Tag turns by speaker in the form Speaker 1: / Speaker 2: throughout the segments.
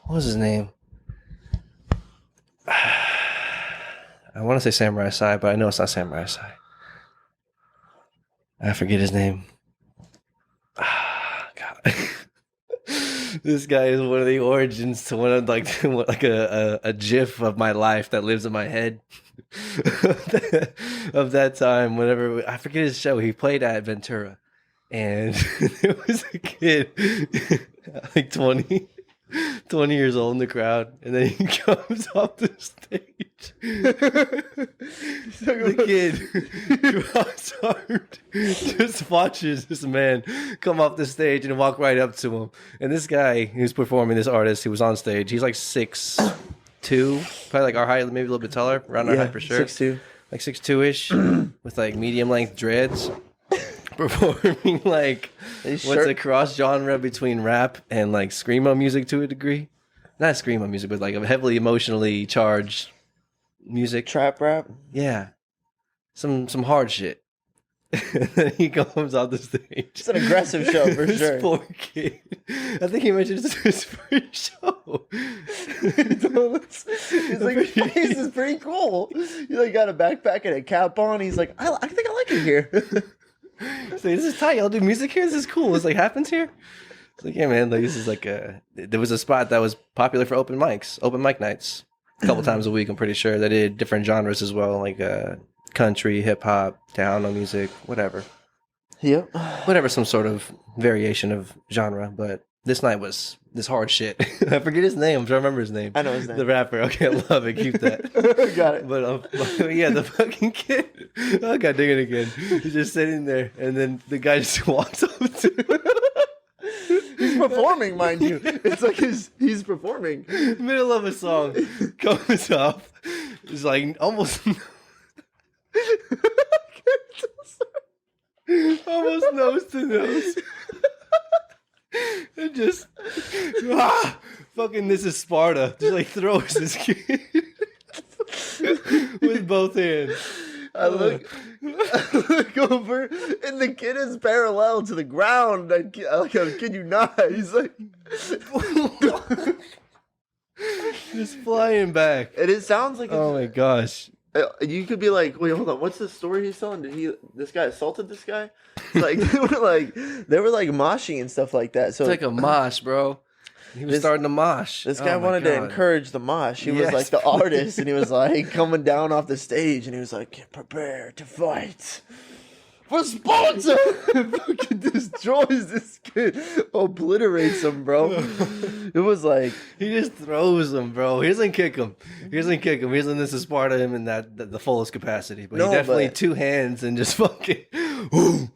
Speaker 1: what was his name? I want to say Samurai Sai, but I know it's not Samurai Sai. I forget his name. God. This guy is one of the origins to one of like a gif of my life that lives in my head of that time. Whenever I forget his show, he played at Ventura, and there was a kid like 20 years old in the crowd, and then he comes off the stage. The kid cross-armed just watches this man come off the stage and walk right up to him. And this guy who's performing, this artist who was on stage, he's like 6'2", probably like our height, maybe a little bit taller, around our height for sure.
Speaker 2: 6'2",
Speaker 1: like 6'2"-ish, with like medium length dreads, performing like what's a cross genre between rap and like screamo music to a degree. Not screamo music, but like a heavily emotionally charged music.
Speaker 2: Trap rap?
Speaker 1: Yeah. Some hard shit. And then he comes off the stage.
Speaker 2: It's an aggressive show for
Speaker 1: this
Speaker 2: sure.
Speaker 1: Poor kid. I think he mentioned this his first show.
Speaker 2: He's like, this is pretty cool. He like got a backpack and a cap on. He's like, I think I like it here.
Speaker 1: So this is tight. Y'all do music here? This is cool. This like happens here? It's like, yeah, man, like this is like there was a spot that was popular for open mic nights. A couple times a week, I'm pretty sure. They did different genres as well, like country, hip hop, techno music, whatever.
Speaker 2: Yep.
Speaker 1: Whatever, some sort of variation of genre. But this night was this hard shit. I forget his name. I'm trying to remember his name.
Speaker 2: I know his name.
Speaker 1: The rapper. Okay, I love it. Keep that.
Speaker 2: Got it.
Speaker 1: But yeah, the fucking kid. Oh, God, dang it again. He's just sitting there, and then the guy just walks up to him.
Speaker 2: He's performing, mind you. It's like he's performing.
Speaker 1: Middle of a song comes up. It's like almost almost nose to nose. And just fucking this is Sparta. Just like throws this kid with both hands.
Speaker 2: I look over, and the kid is parallel to the ground. I kid you not. He's like,
Speaker 1: just flying back.
Speaker 2: and it sounds like,
Speaker 1: Oh my gosh.
Speaker 2: you could be like, wait, hold on. What's the story he's telling? This guy assaulted this guy? Like they were like moshing and stuff like that. So
Speaker 1: It's like a mosh, bro. He was starting to mosh.
Speaker 2: this guy
Speaker 1: Oh my
Speaker 2: wanted to
Speaker 1: God.
Speaker 2: encourage the mosh. He was
Speaker 1: Yes,
Speaker 2: like the
Speaker 1: please.
Speaker 2: artist, and he was like coming down off the stage, and he was like, "Get prepared to fight for Sparta." Fucking destroys this kid, obliterates him, bro. It was like
Speaker 1: He just throws him, bro. He doesn't kick him. He doesn't this is Sparta him in the fullest capacity. But
Speaker 2: No,
Speaker 1: he definitely
Speaker 2: but-
Speaker 1: two hands and just fucking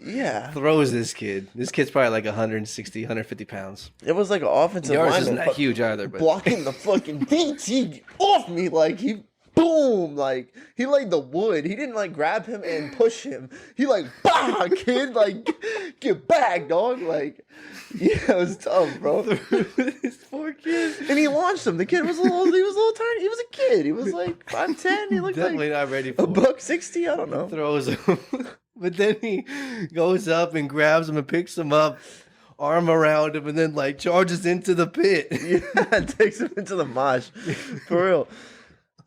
Speaker 2: yeah.
Speaker 1: throws this kid. This kid's probably like 160, 150 pounds.
Speaker 2: It was like an offensive
Speaker 1: Yours
Speaker 2: lineman
Speaker 1: isn't that huge either, but
Speaker 2: blocking the fucking DT off me, like he. Boom! Like he laid the wood. He didn't like grab him and push him. He like, bah, kid, like get back, dog. Like, yeah, it was tough, bro.
Speaker 1: this poor kid.
Speaker 2: And he launched him. The kid was a little tiny. He was a kid. He was like 5'10". He looked
Speaker 1: Definitely
Speaker 2: like
Speaker 1: not ready for
Speaker 2: a $160. I don't know.
Speaker 1: Throws him. But then he goes up and grabs him and picks him up, arm around him, and then like charges into the pit.
Speaker 2: Yeah, takes him into the mosh. For real.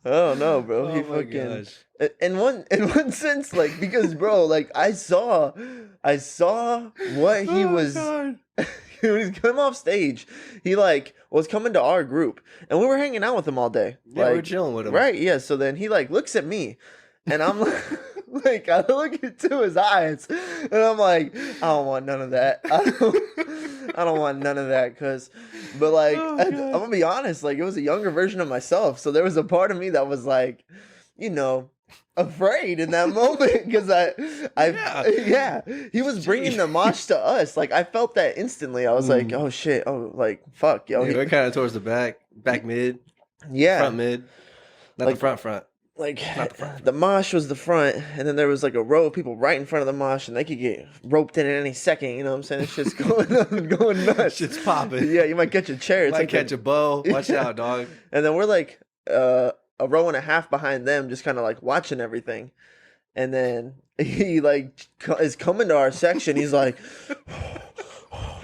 Speaker 2: I don't know, bro. He
Speaker 1: Oh my
Speaker 2: fucking
Speaker 1: gosh.
Speaker 2: in one sense, like because bro, like I saw what he
Speaker 1: Oh,
Speaker 2: was
Speaker 1: God.
Speaker 2: when he came off stage. He like was coming to our group, and we were hanging out with him all day.
Speaker 1: Yeah,
Speaker 2: like,
Speaker 1: we're chilling with him.
Speaker 2: right? Yeah. So then he like looks at me, and I'm like. Like I look into his eyes, and I'm like, I don't want none of that. I don't want none of that, but like,
Speaker 1: Oh,
Speaker 2: I'm
Speaker 1: God.
Speaker 2: gonna be honest, like it was a younger version of myself, so there was a part of me that was like, you know, afraid in that moment because yeah, he was bringing the mosh to us. Like I felt that instantly. I was like, oh shit, oh like fuck, yo,
Speaker 1: Yeah, we're kind of towards the back mid,
Speaker 2: yeah,
Speaker 1: front mid, not
Speaker 2: Like-
Speaker 1: the front.
Speaker 2: like
Speaker 1: Not the front.
Speaker 2: the mosh was the front, and then there was like a row of people right in front of the mosh, and they could get roped in at any second. You know what I'm saying? It's just going nuts.
Speaker 1: Shit's popping.
Speaker 2: Yeah, you might catch a chair. It's
Speaker 1: Might
Speaker 2: like
Speaker 1: catch a bow. Watch out, dog.
Speaker 2: and then we're like a row and a half behind them, just kind of like watching everything. And then he like is coming to our section. He's like,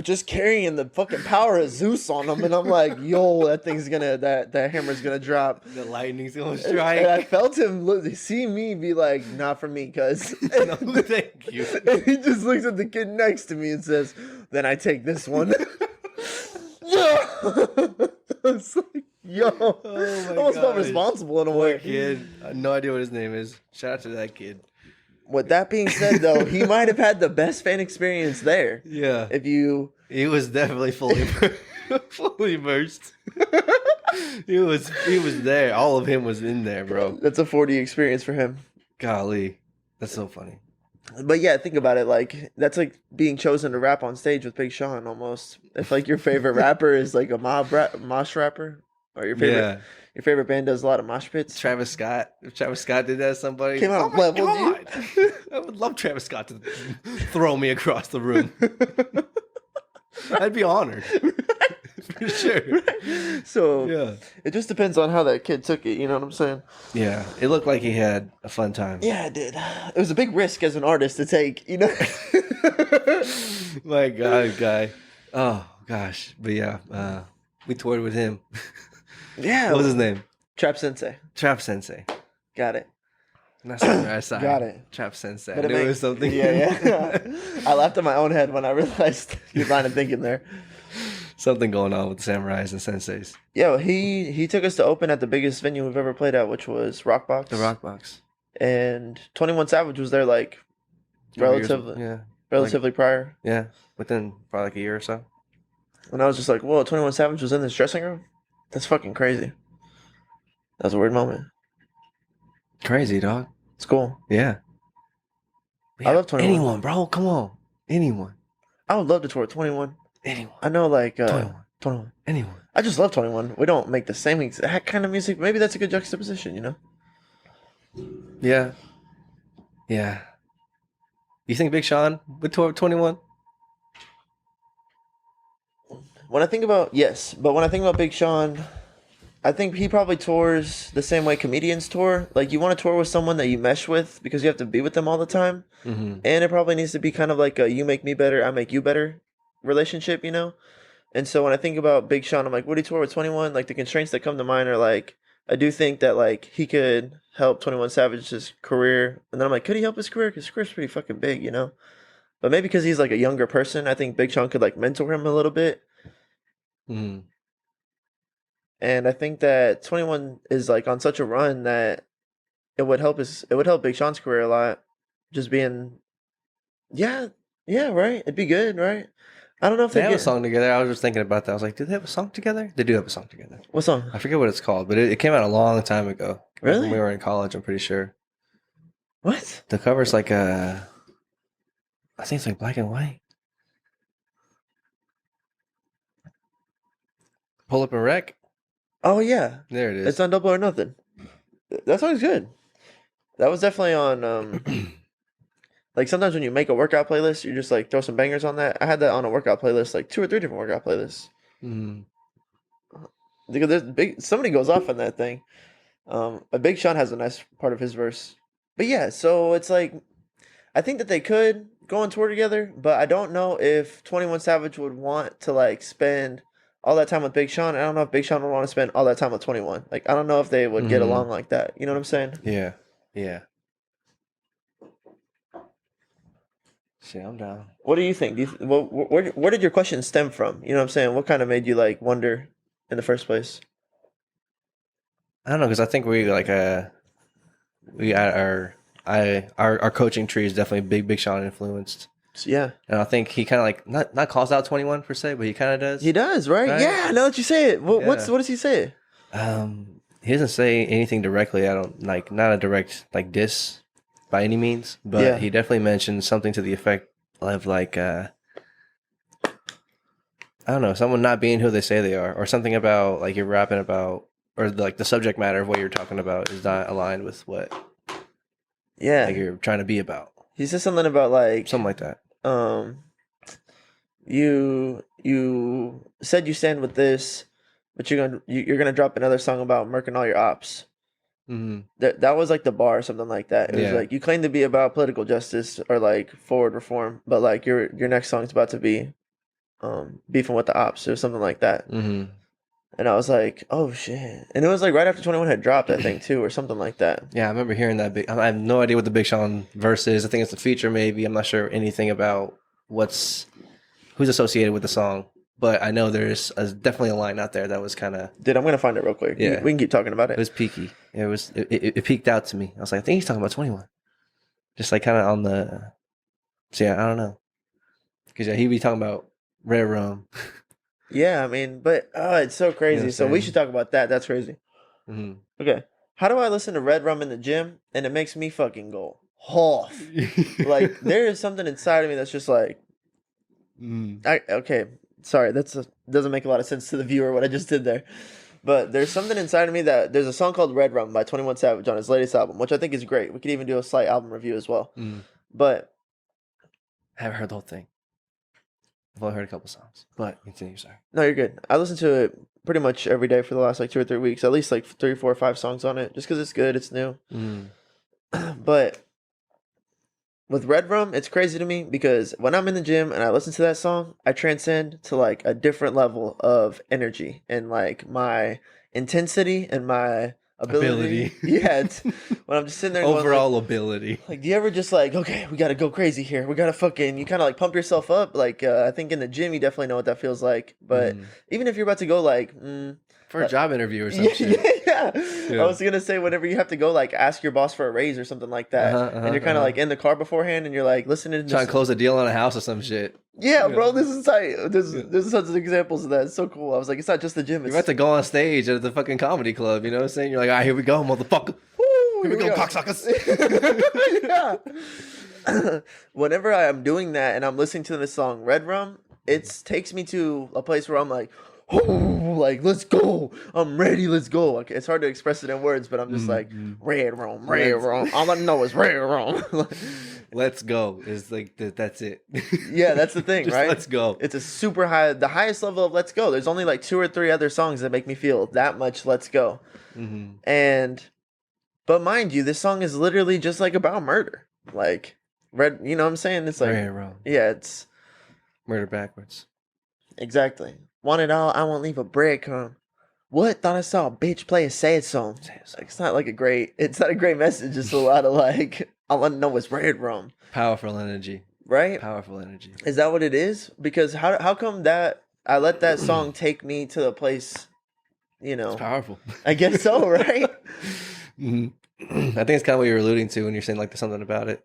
Speaker 2: just carrying the fucking power of Zeus on him, and I'm like, yo, that thing's gonna that hammer's gonna drop.
Speaker 1: The lightning's gonna strike.
Speaker 2: And I felt him see me be like, not for me, cuz.
Speaker 1: No, thank you.
Speaker 2: And he just looks at the kid next to me and says, then I take this one. It's like, yo,
Speaker 1: Oh my
Speaker 2: almost felt
Speaker 1: gosh.
Speaker 2: responsible in a
Speaker 1: Poor
Speaker 2: way.
Speaker 1: kid. I have no idea what his name is. Shout out to that kid.
Speaker 2: With that being said, though, he might have had the best fan experience there.
Speaker 1: Yeah.
Speaker 2: If you,
Speaker 1: He was definitely fully fully immersed. He was there. All of him was in there, bro.
Speaker 2: that's a 4D experience for him.
Speaker 1: Golly. That's so funny.
Speaker 2: But yeah, think about it. Like, that's like being chosen to rap on stage with Big Sean almost. If like your favorite rapper is like a mosh rapper, or your favorite band does a lot of mosh pits.
Speaker 1: Travis Scott. If Travis Scott did that to somebody,
Speaker 2: Came out
Speaker 1: oh my
Speaker 2: leveled
Speaker 1: God. I would love Travis Scott to throw me across the room. I'd be honored. For sure.
Speaker 2: So
Speaker 1: Yeah.
Speaker 2: it just depends on how that kid took it. You know what I'm saying?
Speaker 1: Yeah. It looked like he had a fun time.
Speaker 2: Yeah, it did. It was a big risk as an artist to take. You know.
Speaker 1: My God, guy. Oh gosh. But yeah, we toured with him.
Speaker 2: Yeah.
Speaker 1: What was his name?
Speaker 2: Trap Sensei.
Speaker 1: Trap Sensei.
Speaker 2: Got it.
Speaker 1: Not Samurai Side.
Speaker 2: Got it.
Speaker 1: Trap Sensei.
Speaker 2: But
Speaker 1: I knew it was something.
Speaker 2: Yeah. I laughed at my own head when I realized you're line of thinking there.
Speaker 1: Something going on with the samurais and senseis.
Speaker 2: Yeah, he took us to open at the biggest venue we've ever played at, which was Rockbox.
Speaker 1: The Rockbox.
Speaker 2: And 21 Savage was there like relatively prior.
Speaker 1: Yeah. Within probably like a year or so.
Speaker 2: And I was just like, whoa, 21 Savage was in this dressing room? That's fucking crazy. That was a weird moment.
Speaker 1: Crazy, dog.
Speaker 2: It's cool.
Speaker 1: Yeah.
Speaker 2: I love 21.
Speaker 1: Anyone, bro. Come on. Anyone.
Speaker 2: I would love to tour 21.
Speaker 1: Anyone.
Speaker 2: I know, like
Speaker 1: 21. Anyone.
Speaker 2: I just love 21. We don't make the same exact kind of music. Maybe that's a good juxtaposition, you know?
Speaker 1: Yeah. Yeah. You think Big Sean would tour with 21?
Speaker 2: When I think about Big Sean, I think he probably tours the same way comedians tour. Like, you want to tour with someone that you mesh with because you have to be with them all the time.
Speaker 1: Mm-hmm.
Speaker 2: And it probably needs to be kind of like a you make me better, I make you better relationship, you know? And so when I think about Big Sean, I'm like, would he tour with 21? Like, the constraints that come to mind are like, I do think that like he could help 21 Savage's career. And then I'm like, could he help his career? Because his career's pretty fucking big, you know? But maybe because he's like a younger person, I think Big Sean could like mentor him a little bit.
Speaker 1: Mm-hmm.
Speaker 2: And I think that 21 is like on such a run that it would help Big Sean's career a lot. Just being, yeah, right. It'd be good, right? I don't know if
Speaker 1: they have a song together. I was just thinking about that. I was like, do they have a song together? They do have a song together.
Speaker 2: What song?
Speaker 1: I forget what it's called, but it came out a long time ago.
Speaker 2: Really?
Speaker 1: When we were in college, I'm pretty sure.
Speaker 2: What?
Speaker 1: The cover's like I think it's like black and white. Pull Up and Wreck.
Speaker 2: Oh yeah,
Speaker 1: There it is.
Speaker 2: it's on Double or Nothing. That song's good. That was definitely on. Like sometimes when you make a workout playlist, you just like throw some bangers on that. I had that on a workout playlist, like 2 or 3 different workout playlists.
Speaker 1: Mm.
Speaker 2: Because somebody goes off on that thing. A Big Sean has a nice part of his verse. But yeah, so it's like I think that they could go on tour together, but I don't know if 21 Savage would want to like spend all that time with Big Sean. I don't know if Big Sean would want to spend all that time with 21. Like I don't know if they would get along like that. You know what I'm saying?
Speaker 1: Yeah. Yeah. Shit, I'm down.
Speaker 2: What do you think? Where did your question stem from? You know what I'm saying? What kind of made you like wonder in the first place?
Speaker 1: I don't know, because I think we like our coaching tree is definitely Big Sean influenced.
Speaker 2: So, yeah,
Speaker 1: and I think he kind of like not calls out 21 per se, but he kind of does.
Speaker 2: He does, right? Yeah, now that you say it, what does he say?
Speaker 1: He doesn't say anything directly. I don't like not a direct like diss by any means, but he definitely mentioned something to the effect of like I don't know, someone not being who they say they are, or something about like you're rapping about, or like the subject matter of what you're talking about is not aligned with what like you're trying to be about.
Speaker 2: He says something about like
Speaker 1: something like that.
Speaker 2: You said you stand with this, but you're gonna drop another song about murking all your ops.
Speaker 1: Mm-hmm.
Speaker 2: That was like the bar or something like that. It was like you claim to be about political justice or like forward reform, but like your next song's about to be beefing with the ops or something like that.
Speaker 1: Mm-hmm.
Speaker 2: And I was like, oh shit. And it was like right after 21 had dropped, I think, too, or something like that.
Speaker 1: Yeah, I remember hearing that. I have no idea what the Big Sean verse is. I think it's a feature, maybe. I'm not sure anything about who's associated with the song. But I know there's definitely a line out there that was kind of...
Speaker 2: Dude, I'm going to find it real quick.
Speaker 1: Yeah.
Speaker 2: We can keep talking about it.
Speaker 1: It was peaky. It peaked out to me. I was like, I think he's talking about 21. Just like kind of on the... So yeah, I don't know. Because yeah, he'd be talking about Red Rum.
Speaker 2: Yeah, I mean, but it's so crazy. So we should talk about that. That's crazy.
Speaker 1: Mm-hmm.
Speaker 2: Okay. How do I listen to Red Rum in the gym and it makes me fucking go off? Like, there is something inside of me that's just like... Okay, sorry, doesn't make a lot of sense to the viewer what I just did there. But there's something inside of me that... There's a song called Red Rum by 21 Savage on his latest album, which I think is great. We could even do a slight album review as well. But...
Speaker 1: I haven't heard the whole thing. I've only heard a couple songs, but continue. Sorry.
Speaker 2: No, you're good. I listen to it pretty much every day for the last like 2 or 3 weeks. At least like 3, 4, 5 songs on it, just because it's good, it's new. But with Red Rum, it's crazy to me because when I'm in the gym and I listen to that song, I transcend to like a different level of energy and like my intensity and my ability. Yeah, it's when I'm just sitting there.
Speaker 1: Overall
Speaker 2: going,
Speaker 1: ability.
Speaker 2: Like, do you ever just like, okay, we got to go crazy here. We got to fucking, you kind of like pump yourself up. Like, I think in the gym, you definitely know what that feels like. But even if you're about to go like...
Speaker 1: for a job interview or something.
Speaker 2: Yeah. I was going to say, whenever you have to go like ask your boss for a raise or something like that. And you're kind of like in the car beforehand and you're like listening to...
Speaker 1: Trying to close a deal on a house or some shit.
Speaker 2: Yeah, bro, this is tight. There's tons of examples of that. It's so cool. I was like, it's not just the gym.
Speaker 1: You're about to go on stage at the fucking comedy club, you know what I'm saying? You're like, all right, here we go, motherfucker.
Speaker 2: Woo,
Speaker 1: Here we go, cocksuckers.
Speaker 2: Yeah. Whenever I am doing that and I'm listening to this song, Red Rum, it takes me to a place where I'm like, oh, like, let's go. I'm ready, let's go. Okay, it's hard to express it in words, but I'm just like, Red Rum, Red Rum. All I know is Red Rum.
Speaker 1: Let's go is like that's it.
Speaker 2: Yeah, that's the thing, right?
Speaker 1: Let's go.
Speaker 2: It's a super high, the highest level of let's go. There's only like 2 or 3 other songs that make me feel that much let's go. But mind you, this song is literally just like about murder. Like you know what I'm saying? It's like yeah, it's
Speaker 1: murder backwards.
Speaker 2: Exactly. Want it all, I won't leave a breadcrumb. What? Thought I saw a bitch play a sad song. Like, it's not a great message. It's a lot of like, all I know is Red Rum.
Speaker 1: Powerful energy.
Speaker 2: Right?
Speaker 1: Powerful energy.
Speaker 2: Is that what it is? Because how come that I let that song take me to a place, you know?
Speaker 1: It's powerful.
Speaker 2: I guess so, right?
Speaker 1: I think it's kind of what you're alluding to when you're saying like there's something about it.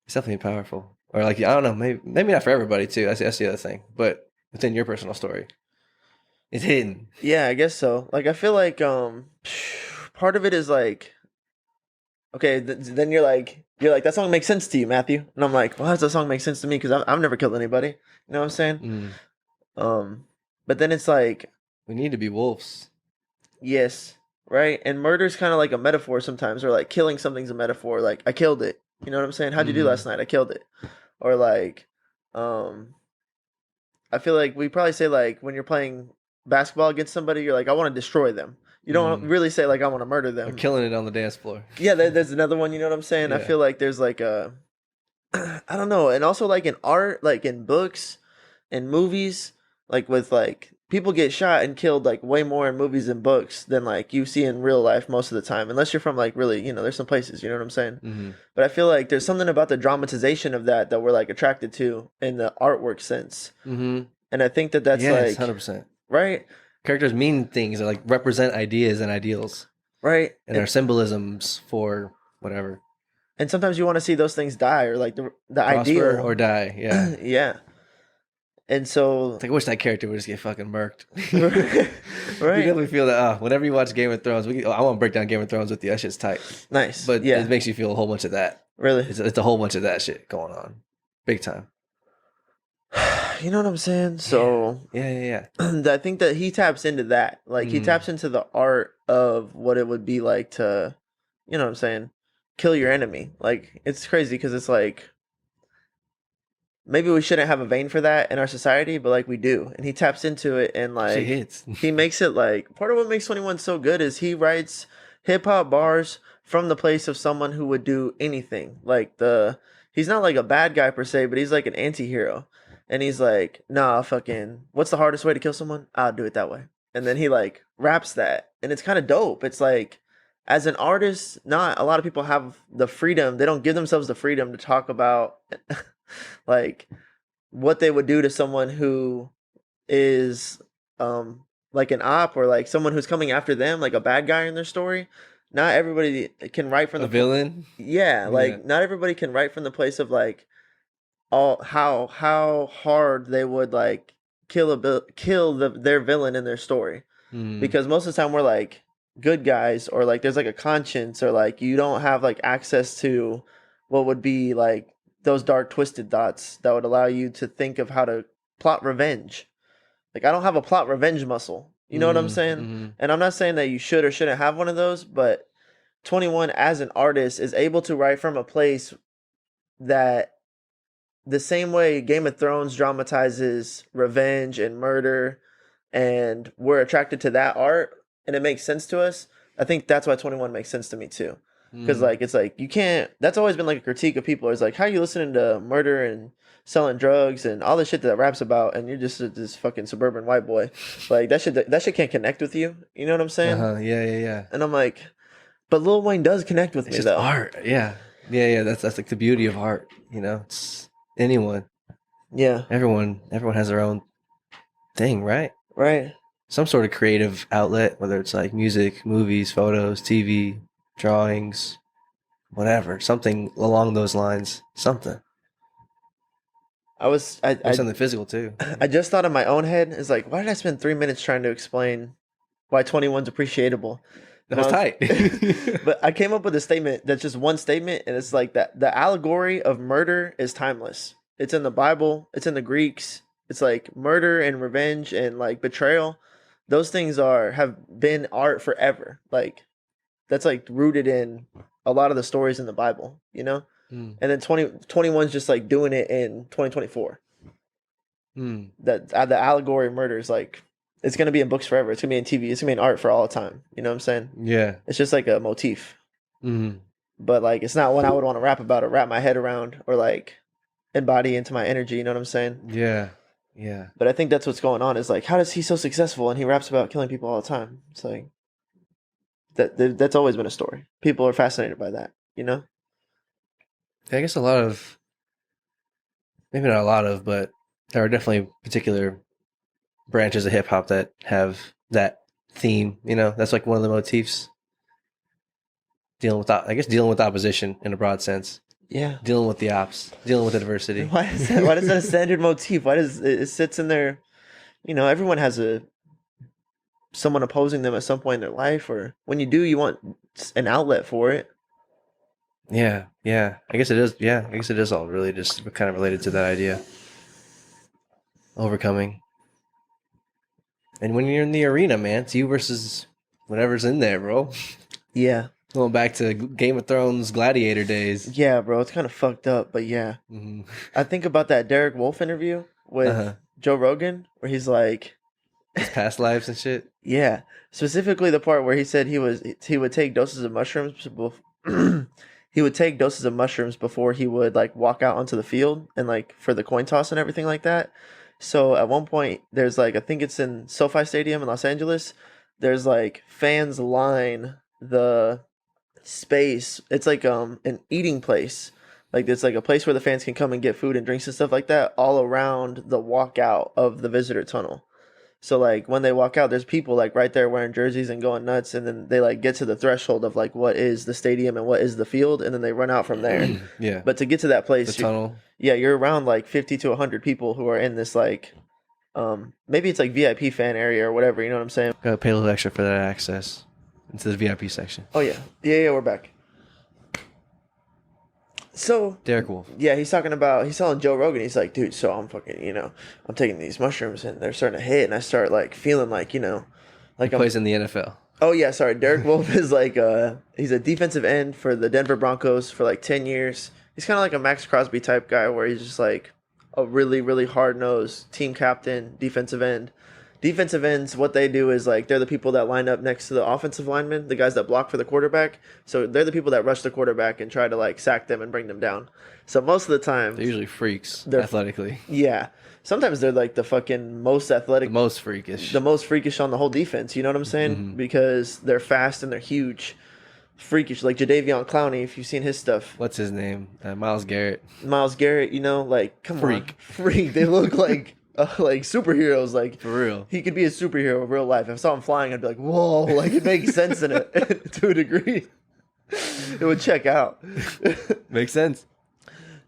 Speaker 1: It's definitely powerful. Or like, I don't know, maybe not for everybody too. That's the other thing. But within your personal story, it's hidden.
Speaker 2: Yeah, I guess so. Like, I feel like part of it is like, okay, then you're like, that song makes sense to you, Matthew. And I'm like, well, how does that song make sense to me? Because I've never killed anybody. You know what I'm saying? But then it's like,
Speaker 1: we need to be wolves.
Speaker 2: Yes, right? And murder's kind of like a metaphor sometimes, or like killing something's a metaphor. Like, I killed it. You know what I'm saying? How'd you do last night? I killed it. Or like, I feel like we probably say like when you're playing basketball against somebody, you're like, I want to destroy them. You don't really say like I want to murder them.
Speaker 1: Or killing it on the dance floor.
Speaker 2: Yeah, there's another one. You know what I'm saying? Yeah. I feel like there's like I don't know, and also like in art, like in books, and movies, like with like people get shot and killed like way more in movies and books than like you see in real life most of the time, unless you're from like really, you know, there's some places, you know what I'm saying? But I feel like there's something about the dramatization of that we're like attracted to in the artwork sense, and I think that's like
Speaker 1: 100%.
Speaker 2: Right.
Speaker 1: Characters mean things or like represent ideas and ideals.
Speaker 2: Right.
Speaker 1: And their symbolisms for whatever.
Speaker 2: And sometimes you want to see those things die or like the ideal.
Speaker 1: Or die, yeah.
Speaker 2: Yeah. And so...
Speaker 1: Like, I wish that character would just get fucking murked.
Speaker 2: Right.
Speaker 1: You definitely feel that, whenever you watch Game of Thrones, I want to break down Game of Thrones with you. That shit's tight.
Speaker 2: Nice.
Speaker 1: But it makes you feel a whole bunch of that.
Speaker 2: Really?
Speaker 1: It's a whole bunch of that shit going on. Big time.
Speaker 2: You know what I'm saying? So
Speaker 1: yeah.
Speaker 2: I think that he taps into that. Like he taps into the art of what it would be like to, you know what I'm saying, kill your enemy. Like it's crazy because it's like maybe we shouldn't have a vein for that in our society, but like we do. And he taps into it and like
Speaker 1: she hits.
Speaker 2: He makes it like part of what makes 21 so good is he writes hip hop bars from the place of someone who would do anything. Like he's not like a bad guy per se, but he's like an anti-hero. And he's like, nah, fucking, what's the hardest way to kill someone? I'll do it that way. And then he like raps that. And it's kind of dope. It's like, as an artist, not a lot of people have the freedom. They don't give themselves the freedom to talk about like what they would do to someone who is like an op or like someone who's coming after them, like a bad guy in their story. Not everybody can write from
Speaker 1: A
Speaker 2: the
Speaker 1: villain.
Speaker 2: yeah, like not everybody can write from the place of like all how hard they would like kill their villain in their story. Because most of the time we're like good guys, or like there's like a conscience, or like you don't have like access to what would be like those dark twisted thoughts that would allow you to think of how to plot revenge. Like I don't have a plot revenge muscle. You know what I'm saying? And I'm not saying that you should or shouldn't have one of those, but 21 as an artist is able to write from a place that the same way Game of Thrones dramatizes revenge and murder, and we're attracted to that art and it makes sense to us. I think that's why 21 makes sense to me too. Because like it's like you can't, that's always been like a critique of people. It's like, how are you listening to murder and selling drugs and all the shit that rap's about, and you're just this fucking suburban white boy? Like that shit can't connect with you. You know what I'm saying?
Speaker 1: Yeah.
Speaker 2: And I'm like, but Lil Wayne does connect with
Speaker 1: It's
Speaker 2: me
Speaker 1: just
Speaker 2: though.
Speaker 1: art. Yeah. That's like the beauty of art. You know, it's anyone.
Speaker 2: Yeah.
Speaker 1: Everyone has their own thing, right?
Speaker 2: Right.
Speaker 1: Some sort of creative outlet, whether it's like music, movies, photos, TV, drawings, whatever, something along those lines, something. Something physical too.
Speaker 2: I just thought in my own head, it's like, why did I spend 3 minutes trying to explain why 21's appreciatable?
Speaker 1: That was tight.
Speaker 2: But I came up with a statement that's just one statement, and it's like that the allegory of murder is timeless. It's in the Bible, it's in the Greeks. It's like murder and revenge and like betrayal. Those things have been art forever. Like that's like rooted in a lot of the stories in the Bible, you know? And then 21's just like doing it in 2024. That the allegory of murder is like, it's going to be in books forever. It's going to be in TV. It's going to be in art for all time. You know what I'm saying?
Speaker 1: Yeah.
Speaker 2: It's just like a motif. But like, it's not one I would want to rap about or wrap my head around or like embody into my energy. You know what I'm saying?
Speaker 1: Yeah.
Speaker 2: But I think that's what's going on, is like, how is he so successful and he raps about killing people all the time? It's like, that's always been a story. People are fascinated by that, you know?
Speaker 1: I guess maybe not a lot of, but there are definitely particular branches of hip hop that have that theme. You know, that's like one of the motifs. Dealing with opposition in a broad sense.
Speaker 2: Yeah.
Speaker 1: Dealing with the ops, dealing with adversity.
Speaker 2: Why is that a standard motif? Why does it sits in there? You know, everyone has someone opposing them at some point in their life, or when you do, you want an outlet for it.
Speaker 1: Yeah. I guess it is. Yeah, I guess it is all really just kind of related to that idea. Overcoming. And when you're in the arena, man, it's you versus whatever's in there, bro.
Speaker 2: Yeah.
Speaker 1: Going back to Game of Thrones gladiator days.
Speaker 2: Yeah, bro, it's kind of fucked up, but yeah. I think about that Derek Wolf interview with Joe Rogan, where he's like,
Speaker 1: his past lives and shit.
Speaker 2: Yeah, specifically the part where he said he would take doses of mushrooms. He would take doses of mushrooms before he would like walk out onto the field and like for the coin toss and everything like that. So at one point, there's like, I think it's in SoFi Stadium in Los Angeles. There's like fans line the space. It's like an eating place. Like it's like a place where the fans can come and get food and drinks and stuff like that all around the walkout of the visitor tunnel. So like when they walk out, there's people like right there wearing jerseys and going nuts, and then they like get to the threshold of like what is the stadium and what is the field, and then they run out from there.
Speaker 1: Yeah.
Speaker 2: But to get to that place,
Speaker 1: the tunnel.
Speaker 2: You're around like 50 to 100 people who are in this like maybe it's like VIP fan area or whatever, you know what I'm saying?
Speaker 1: Gotta pay a little extra for that access into the VIP section.
Speaker 2: Oh yeah, we're back. So
Speaker 1: Derek Wolf.
Speaker 2: Yeah, he's telling Joe Rogan. He's like, dude, so I'm fucking, I'm taking these mushrooms and they're starting to hit, and I start like feeling like, like
Speaker 1: he plays in the NFL.
Speaker 2: Oh yeah, sorry. Derek Wolf is like he's a defensive end for the Denver Broncos for like 10 years. He's kind of like a Max Crosby type guy, where he's just like a really, really hard-nosed team captain, defensive end. Defensive ends, what they do is like they're the people that line up next to the offensive linemen, the guys that block for the quarterback. So they're the people that rush the quarterback and try to like sack them and bring them down. So most of the time,
Speaker 1: They're usually freaks
Speaker 2: They're-
Speaker 1: athletically.
Speaker 2: yeah. Sometimes they're like the fucking most athletic,
Speaker 1: The most freakish.
Speaker 2: the most freakish on the whole defense. You know what I'm saying?
Speaker 1: Mhm.
Speaker 2: Because they're fast and they're huge, freakish. Like Jadeveon Clowney, if you've seen his stuff.
Speaker 1: What's his name? Miles Garrett.
Speaker 2: Miles Garrett, you know, like come
Speaker 1: Freak.
Speaker 2: on, freak. They look like superheroes. Like
Speaker 1: For real.
Speaker 2: he could be a superhero in real life. If I saw him flying, I'd be like, whoa, like it makes sense in it to a degree. It would check out.
Speaker 1: Makes sense.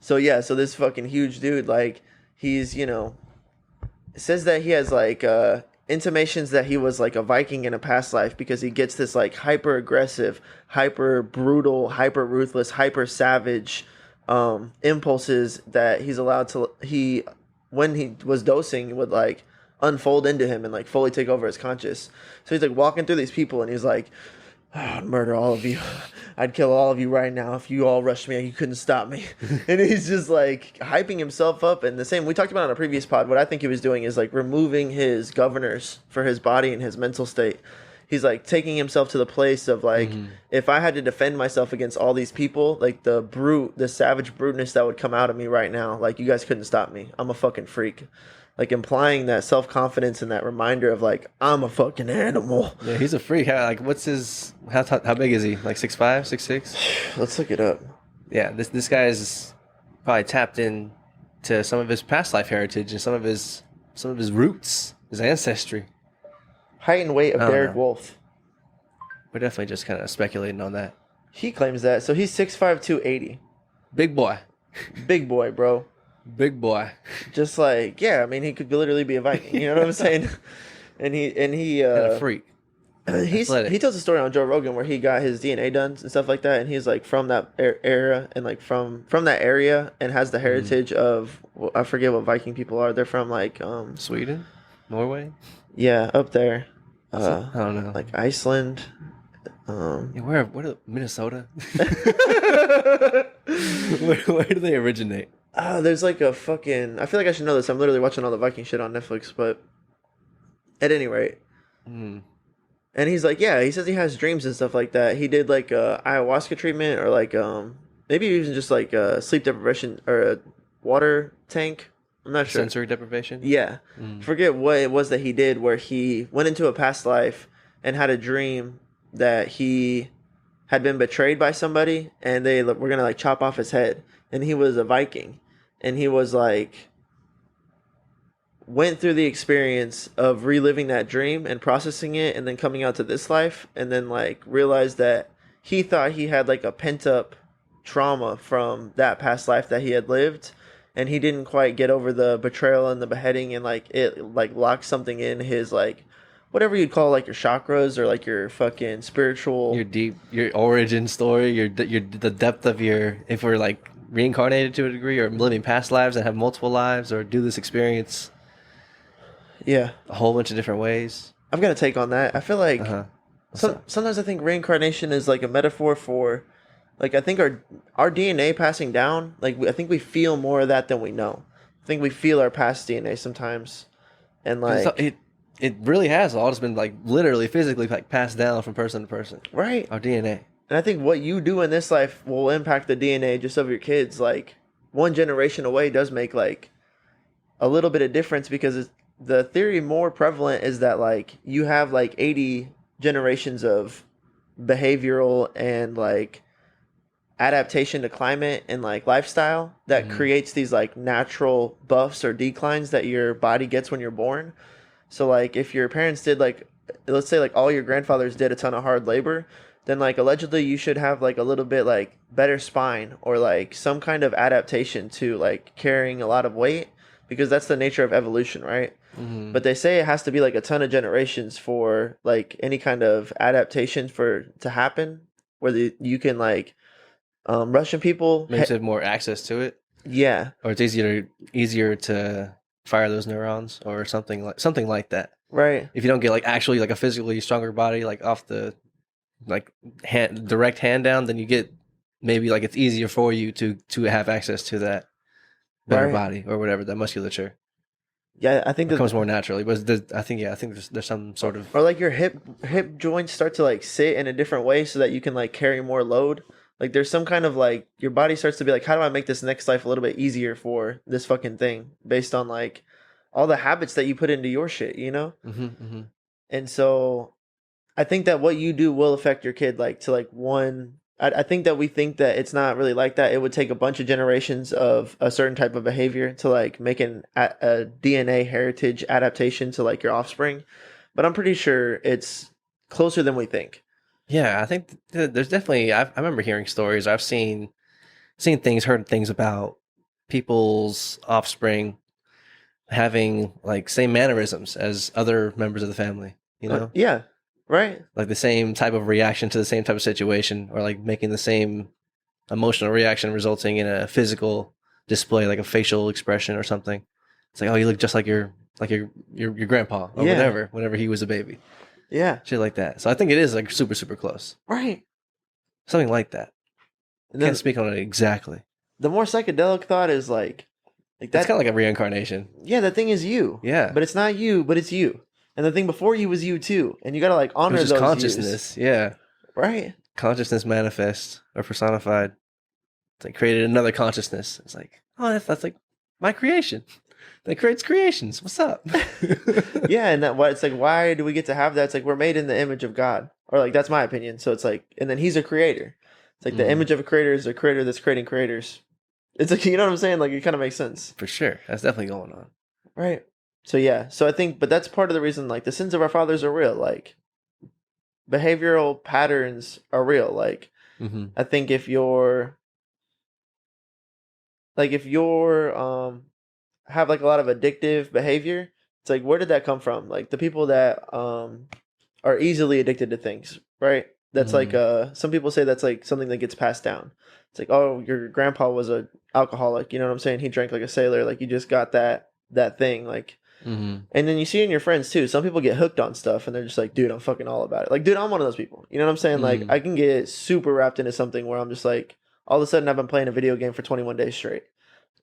Speaker 2: So yeah, so this fucking huge dude, like he's, you know, it says that he has like intimations that he was like a Viking in a past life because he gets this like hyper aggressive, hyper brutal, hyper ruthless, hyper savage impulses that he's allowed to when he was dosing would like unfold into him and like fully take over his conscious. So he's like walking through these people and he's like, I'd murder all of you. I'd kill all of you right now if you all rushed me. You couldn't stop me. And he's just like hyping himself up. And the same we talked about on a previous pod. What I think he was doing is like removing his governors for his body and his mental state. He's like taking himself to the place of like, if I had to defend myself against all these people, like the savage bruteness that would come out of me right now, like you guys couldn't stop me. I'm a fucking freak. Like implying that self-confidence and that reminder of like, I'm a fucking animal.
Speaker 1: Yeah, he's a freak. What's his? How big is he? Like 6'5", 6'6"?
Speaker 2: Let's look it up.
Speaker 1: Yeah, this guy is probably tapped in to some of his past life heritage and some of his roots, his ancestry.
Speaker 2: Height and weight of
Speaker 1: I don't
Speaker 2: Derek
Speaker 1: know.
Speaker 2: Wolf.
Speaker 1: We're definitely just kind of speculating on that.
Speaker 2: He claims that. So he's 6'5", 280.
Speaker 1: Big boy.
Speaker 2: Big boy, bro.
Speaker 1: Big boy.
Speaker 2: Just like, yeah, I mean, he could literally be a Viking. You know what I'm saying? And he
Speaker 1: And a freak. Athletic.
Speaker 2: he tells a story on Joe Rogan where he got his DNA done and stuff like that, and he's like from that era and like from that area and has the heritage of, well, I forget what Viking people are. They're from like
Speaker 1: Sweden? Norway?
Speaker 2: yeah, up there.
Speaker 1: I don't know.
Speaker 2: Like Iceland.
Speaker 1: Yeah, where Minnesota? where do they originate?
Speaker 2: There's like a fucking, I feel like I should know this. I'm literally watching all the Viking shit on Netflix, but at any rate. And he's like, yeah, he says he has dreams and stuff like that. He did like a ayahuasca treatment or like maybe even just like a sleep deprivation or a water tank. I'm not sure.
Speaker 1: Sensory deprivation?
Speaker 2: Yeah. Forget what it was that he did where he went into a past life and had a dream that he had been betrayed by somebody and they were going to like chop off his head. And he was a Viking. And he was like, went through the experience of reliving that dream and processing it and then coming out to this life and then like realized that he thought he had like a pent up trauma from that past life that he had lived and he didn't quite get over the betrayal and the beheading and like it like locked something in his like whatever you'd call like your chakras or like your fucking spiritual
Speaker 1: your origin story, your the depth of your, if we're like reincarnated to a degree or living past lives and have multiple lives or do this experience
Speaker 2: yeah
Speaker 1: a whole bunch of different ways.
Speaker 2: I've got a take on that. I feel like
Speaker 1: Uh-huh.
Speaker 2: sometimes I think reincarnation is like a metaphor for like I think our DNA passing down, like I think we feel more of that than we know. I think we feel our past DNA sometimes and like
Speaker 1: it really has all just been like literally physically like passed down from person to person,
Speaker 2: right.
Speaker 1: our DNA.
Speaker 2: And I think what you do in this life will impact the DNA just of your kids. Like one generation away does make like a little bit of difference because the theory more prevalent is that like you have like 80 generations of behavioral and like adaptation to climate and like lifestyle that creates these like natural buffs or declines that your body gets when you're born. So like if your parents did like, let's say like all your grandfathers did a ton of hard labor, then like allegedly you should have like a little bit like better spine or like some kind of adaptation to like carrying a lot of weight because that's the nature of evolution, right? But they say it has to be like a ton of generations for like any kind of adaptation to happen where you can like Russian people
Speaker 1: Makes it more access to it,
Speaker 2: yeah,
Speaker 1: or it's easier to fire those neurons or something like that.
Speaker 2: right.
Speaker 1: If you don't get like actually like a physically stronger body like off the like direct hand down, then you get maybe like it's easier for you to have access to that better
Speaker 2: Right.
Speaker 1: body or whatever, that musculature.
Speaker 2: Yeah, I think
Speaker 1: It
Speaker 2: that,
Speaker 1: comes more naturally. But I think there's some sort of
Speaker 2: or like your hip joints start to like sit in a different way so that you can like carry more load. Like there's some kind of like your body starts to be like, how do I make this next life a little bit easier for this fucking thing based on like all the habits that you put into your shit, you know? And so I think that what you do will affect your kid like to like one. I think that we think that it's not really like that. It would take a bunch of generations of a certain type of behavior to like make a DNA heritage adaptation to like your offspring. But I'm pretty sure it's closer than we think.
Speaker 1: Yeah, I think there's definitely. I remember hearing stories. I've seen things, heard things about people's offspring having like same mannerisms as other members of the family. You know,
Speaker 2: Yeah, right.
Speaker 1: like the same type of reaction to the same type of situation, or like making the same emotional reaction, resulting in a physical display, like a facial expression or something. It's like, oh, you look just like your grandpa or
Speaker 2: Yeah.
Speaker 1: whenever he was a baby.
Speaker 2: Yeah,
Speaker 1: Shit like that. So I think it is like super, super close.
Speaker 2: right.
Speaker 1: Something like that.
Speaker 2: And then
Speaker 1: Can't speak on it exactly.
Speaker 2: the more psychedelic thought is like
Speaker 1: It's
Speaker 2: that.
Speaker 1: kind of like a reincarnation.
Speaker 2: Yeah, that thing is you.
Speaker 1: Yeah.
Speaker 2: But it's not you, but it's you. And the thing before you was you too. And you gotta like
Speaker 1: It
Speaker 2: honor
Speaker 1: was
Speaker 2: those
Speaker 1: just consciousness. Yeah.
Speaker 2: yous. Right.
Speaker 1: Consciousness manifest or personified. It's like created another consciousness. It's like, oh, that's like my creation. That creates creations. What's up?
Speaker 2: Yeah, and that it's like, why do we get to have that? It's like we're made in the image of God. Or like that's my opinion. So it's like, and then he's a creator. It's like the image of a creator is a creator that's creating creators. It's like, you know what I'm saying? Like it kind of makes sense.
Speaker 1: For sure. That's definitely going on.
Speaker 2: Right. So yeah. So I think, but that's part of the reason like the sins of our fathers are real. Like behavioral patterns are real. Like I think if you're have like a lot of addictive behavior, it's like where did that come from? Like the people that are easily addicted to things, right? That's like some people say that's like something that gets passed down. It's like, oh, your grandpa was a alcoholic, you know what I'm saying? He drank like a sailor, like you just got that thing, like and then you see in your friends too, some people get hooked on stuff and they're just like, dude, I'm fucking all about it. Like, dude, I'm one of those people. You know what I'm saying? Like I can get super wrapped into something where I'm just like, all of a sudden I've been playing a video game for 21 days straight.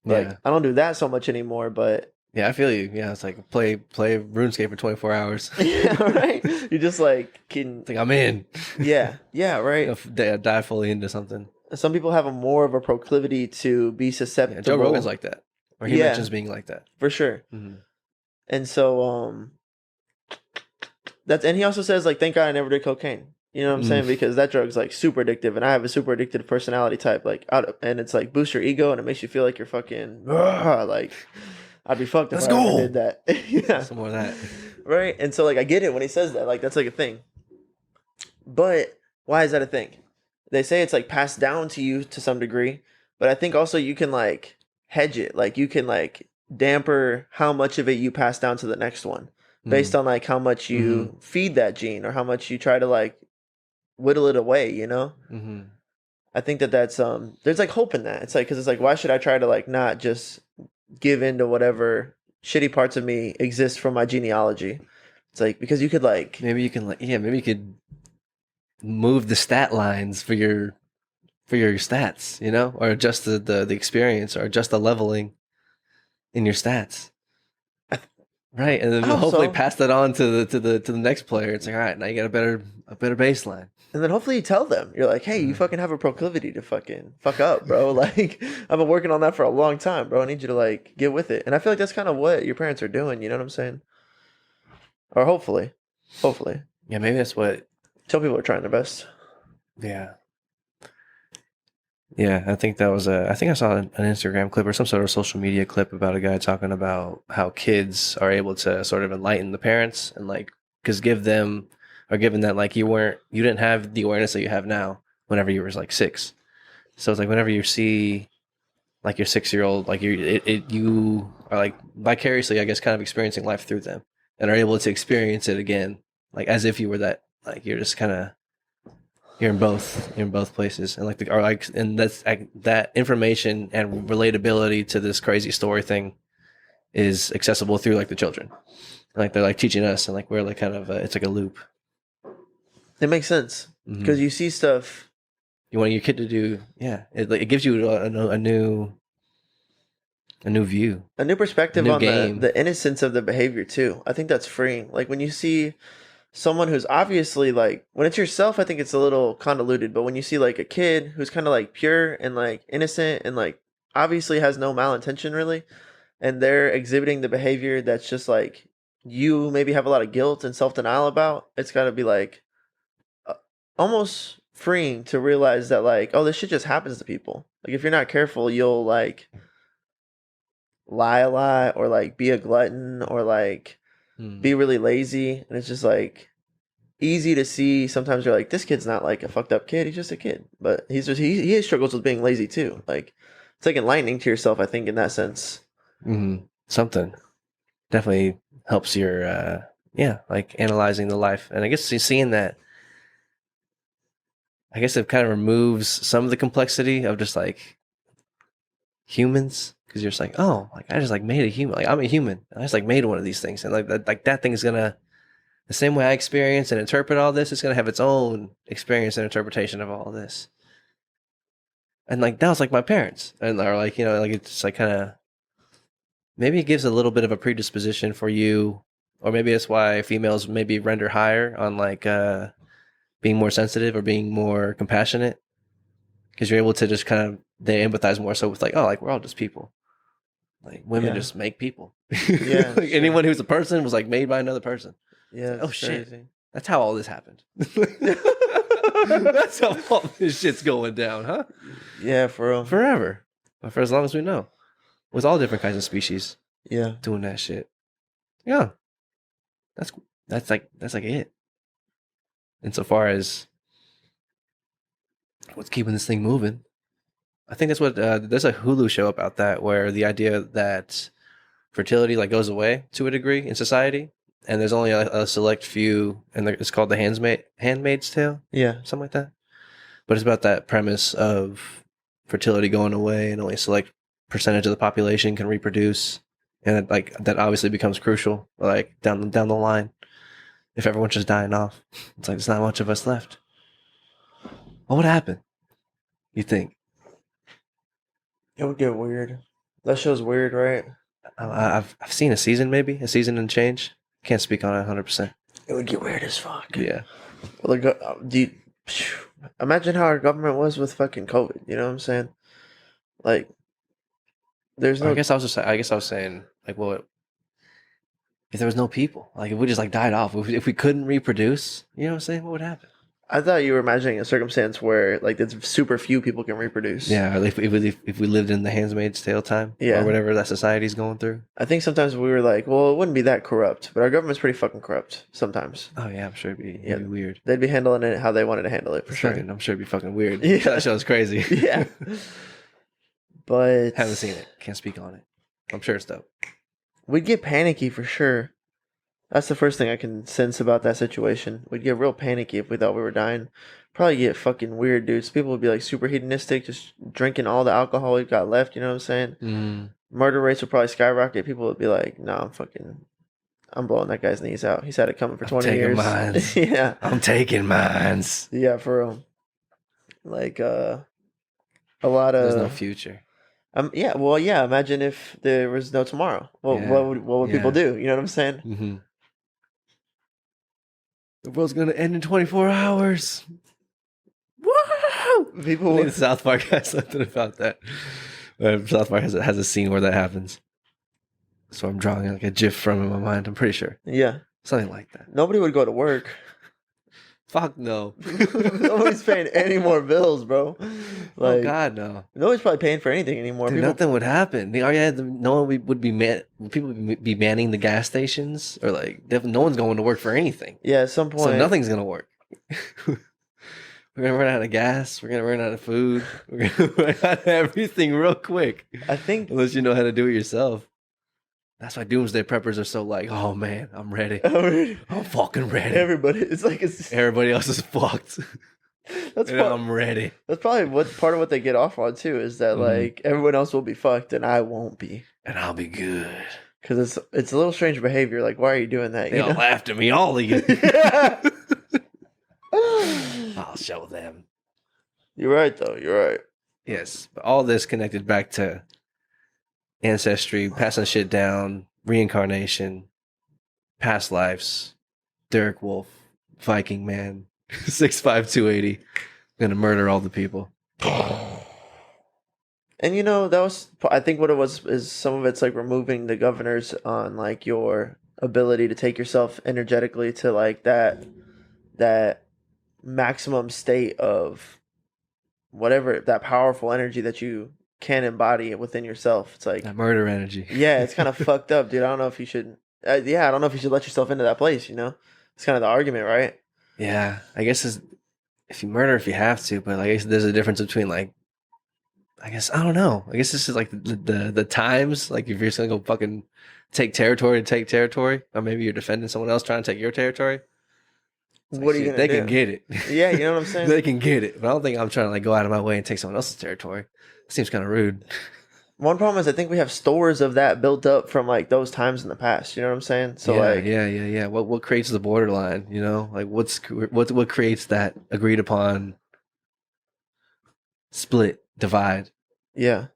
Speaker 2: Like
Speaker 1: Yeah.
Speaker 2: I don't do that so much anymore, but
Speaker 1: Yeah, I feel you. Yeah, it's like play RuneScape for 24 hours.
Speaker 2: yeah, right. You just like can
Speaker 1: It's like I'm in.
Speaker 2: yeah, right.
Speaker 1: Dive fully into something.
Speaker 2: Some people have a more of a proclivity to be
Speaker 1: Yeah,
Speaker 2: susceptible.
Speaker 1: Joe Rogan's like that, or he
Speaker 2: Yeah.
Speaker 1: mentions being like that.
Speaker 2: For sure. And so and he also says like, thank God I never did cocaine. You know what I'm saying? Because that drug's like super addictive, and I have a super addictive personality type. Like, and it's like boosts your ego, and it makes you feel like you're fucking like. I'd be fucked if
Speaker 1: Let's
Speaker 2: I ever
Speaker 1: go.
Speaker 2: did that. Yeah,
Speaker 1: Some more of that.
Speaker 2: right. And so like I get it when he says that. Like that's like a thing. But why is that a thing? They say it's like passed down to you to some degree, but I think also you can like hedge it. Like you can like damper how much of it you pass down to the next one based on like how much you feed that gene or how much you try to like whittle it away, you know? I think that's there's like hope in that. It's like, cause it's like, why should I try to like not just give in to whatever shitty parts of me exist from my genealogy? It's like, because you could like,
Speaker 1: maybe you could move the stat lines for your stats, you know, or adjust the experience, or adjust the leveling in your stats. Right, and then hopefully pass that on to the next player. It's like, all right, now you got a better baseline.
Speaker 2: and then hopefully you tell them, you're like, hey, you fucking have a proclivity to fucking fuck up, bro. Like, I've been working on that for a long time, bro. I need you to like get with it. And I feel like that's kind of what your parents are doing. You know what I'm saying? Or hopefully.
Speaker 1: Yeah, maybe that's what.
Speaker 2: Some people are trying their best.
Speaker 1: Yeah. Yeah, I think that was I think I saw an Instagram clip or some sort of social media clip about a guy talking about how kids are able to sort of enlighten the parents and like, because given that like you didn't have the awareness that you have now whenever you were like 6. So it's like whenever you see like your 6-year-old, like you are like vicariously, I guess, kind of experiencing life through them and are able to experience it again, like as if you were that, like you're just kind of, you're in both places, and that's that information and relatability to this crazy story thing is accessible through like the children, like they're like teaching us, and like we're like kind of it's like a loop.
Speaker 2: It makes sense because you see stuff.
Speaker 1: You want your kid to do, yeah. It gives you a new a new view,
Speaker 2: a new perspective
Speaker 1: a new
Speaker 2: on
Speaker 1: game.
Speaker 2: the innocence of the behavior too. I think that's freeing. Like when you see someone who's obviously like, when it's yourself, I think it's a little convoluted, but when you see like a kid who's kind of like pure and like innocent and like obviously has no malintention really, and they're exhibiting the behavior that's just like you maybe have a lot of guilt and self-denial about, it's got to be like uh, almost freeing to realize that like, oh, this shit just happens to people. Like if you're not careful, you'll like lie a lot or like be a glutton or like be really lazy, and it's just like easy to see. Sometimes you're like, this kid's not like a fucked up kid, he's just a kid, but he's just he struggles with being lazy too. Like it's like enlightening to yourself, I think, in that sense.
Speaker 1: Something definitely helps your like analyzing the life, and I guess seeing that, I guess it kind of removes some of the complexity of just like humans, because you're just like, oh, like I just like made a human, like I'm a human, I just like made one of these things, and like that thing is gonna, the same way I experience and interpret all this, it's gonna have its own experience and interpretation of all this. And like that was like my parents, and or like, you know, like it's just like kind of, maybe it gives a little bit of a predisposition for you, or maybe that's why females maybe render higher on like being more sensitive or being more compassionate, because you're able to just kind of, they empathize more so with like, oh, like we're all just people. Like women just make people.
Speaker 2: Yeah,
Speaker 1: like anyone who's a person was like made by another person.
Speaker 2: Yeah.
Speaker 1: Like, oh shit, that's how all this happened. That's how all this shit's going down, huh?
Speaker 2: Yeah, for real.
Speaker 1: Forever, but for as long as we know, with all different kinds of species.
Speaker 2: Yeah,
Speaker 1: doing that shit. Yeah, that's like it. Insofar as what's keeping this thing moving, I think that's what there's a Hulu show about that, where the idea that fertility like goes away to a degree in society, and there's only a select few, and it's called the Handmaid's Tale.
Speaker 2: Yeah,
Speaker 1: something like that. But it's about that premise of fertility going away, and only a select percentage of the population can reproduce, and like that obviously becomes crucial, like down the line, if everyone's just dying off. It's like there's not much of us left. What would happen, you think?
Speaker 2: It would get weird. That show's weird, right?
Speaker 1: I've seen a season and change. Can't speak on it 100%.
Speaker 2: It would get weird as fuck.
Speaker 1: Yeah.
Speaker 2: Well, imagine how our government was with fucking COVID. You know what I'm saying? Like, there's no.
Speaker 1: I guess I was saying, like, well, if there was no people, like if we just like died off, if we couldn't reproduce, you know what I'm saying? What would happen?
Speaker 2: I thought you were imagining a circumstance where like there's super few people can reproduce.
Speaker 1: Yeah, if we lived in the Handmaid's Tale time, or whatever that society's going through.
Speaker 2: I think sometimes we were like, well, it wouldn't be that corrupt, but our government's pretty fucking corrupt sometimes.
Speaker 1: Oh yeah, I'm sure it'd be weird.
Speaker 2: They'd be handling it how they wanted to handle it for sure.
Speaker 1: I'm sure it'd be fucking weird.
Speaker 2: Yeah.
Speaker 1: That show's crazy.
Speaker 2: Yeah, but
Speaker 1: haven't seen it. Can't speak on it. I'm sure it's dope.
Speaker 2: We'd get panicky for sure. That's the first thing I can sense about that situation. We'd get real panicky if we thought we were dying. Probably get fucking weird, dudes. People would be like super hedonistic, just drinking all the alcohol we've got left. You know what I'm saying?
Speaker 1: Mm.
Speaker 2: Murder rates would probably skyrocket. People would be like, "No, I'm blowing that guy's knees out. He's had it coming for 20 years."
Speaker 1: Mines.
Speaker 2: Yeah,
Speaker 1: I'm taking mines.
Speaker 2: Yeah, for real. Like a lot of.
Speaker 1: There's no future.
Speaker 2: Yeah. Well, yeah. Imagine if there was no tomorrow. Well,
Speaker 1: yeah.
Speaker 2: what would people do? You know what I'm saying?
Speaker 1: Mm-hmm. The world's gonna end in 24 hours. Woo!
Speaker 2: People.
Speaker 1: I think South Park has something about that. South Park has a scene where that happens. So I'm drawing like a GIF from in my mind. I'm pretty sure.
Speaker 2: Yeah.
Speaker 1: Something like that.
Speaker 2: Nobody would go to work.
Speaker 1: Fuck no.
Speaker 2: Nobody's paying any more bills, bro. Like,
Speaker 1: oh God, no.
Speaker 2: Nobody's probably paying for anything anymore.
Speaker 1: Dude, nothing would happen. No one would be people would be manning the gas stations, or like no one's going to work for anything.
Speaker 2: Yeah, at some point.
Speaker 1: So nothing's gonna work. We're gonna run out of gas. We're gonna run out of food. We're gonna run out of everything real quick.
Speaker 2: I think
Speaker 1: unless you know how to do it yourself. That's why doomsday preppers are so like, oh man, I'm ready. I'm fucking ready.
Speaker 2: Everybody
Speaker 1: else is fucked. I'm ready.
Speaker 2: That's probably part of what they get off on too, is that like everyone else will be fucked and I won't be,
Speaker 1: and I'll be good.
Speaker 2: Because it's a little strange behavior. Like, why are you doing that?
Speaker 1: They all laugh at me, all of you. I'll show them.
Speaker 2: You're right, though. You're right.
Speaker 1: Yes, but all this connected back to ancestry, passing shit down, reincarnation, past lives, Derek Wolf, Viking man, 6'5", 280, gonna murder all the people.
Speaker 2: And that was, I think what it was is some of it's like removing the governors on like your ability to take yourself energetically to like that maximum state of whatever, that powerful energy that you can embody within yourself. It's like
Speaker 1: that murder energy.
Speaker 2: Yeah, it's kind of fucked up, dude. I don't know if you should. I don't know if you should let yourself into that place. It's kind of the argument, right?
Speaker 1: Yeah, I guess if you murder, if you have to, but like, I guess there's a difference between like, I guess I don't know. I guess this is like the times. Like if you're just gonna go fucking take territory, or maybe you're defending someone else trying to take your territory.
Speaker 2: What are you gonna
Speaker 1: do? They
Speaker 2: do?
Speaker 1: can get it.
Speaker 2: Yeah, you know what I'm saying?
Speaker 1: They can get it, but I don't think I'm trying to like go out of my way and take someone else's territory. It seems kind of rude.
Speaker 2: One problem is I think we have stores of that built up from like those times in the past. You know what I'm saying? So
Speaker 1: yeah. What creates the borderline? Like what creates that agreed upon split, divide?
Speaker 2: Yeah.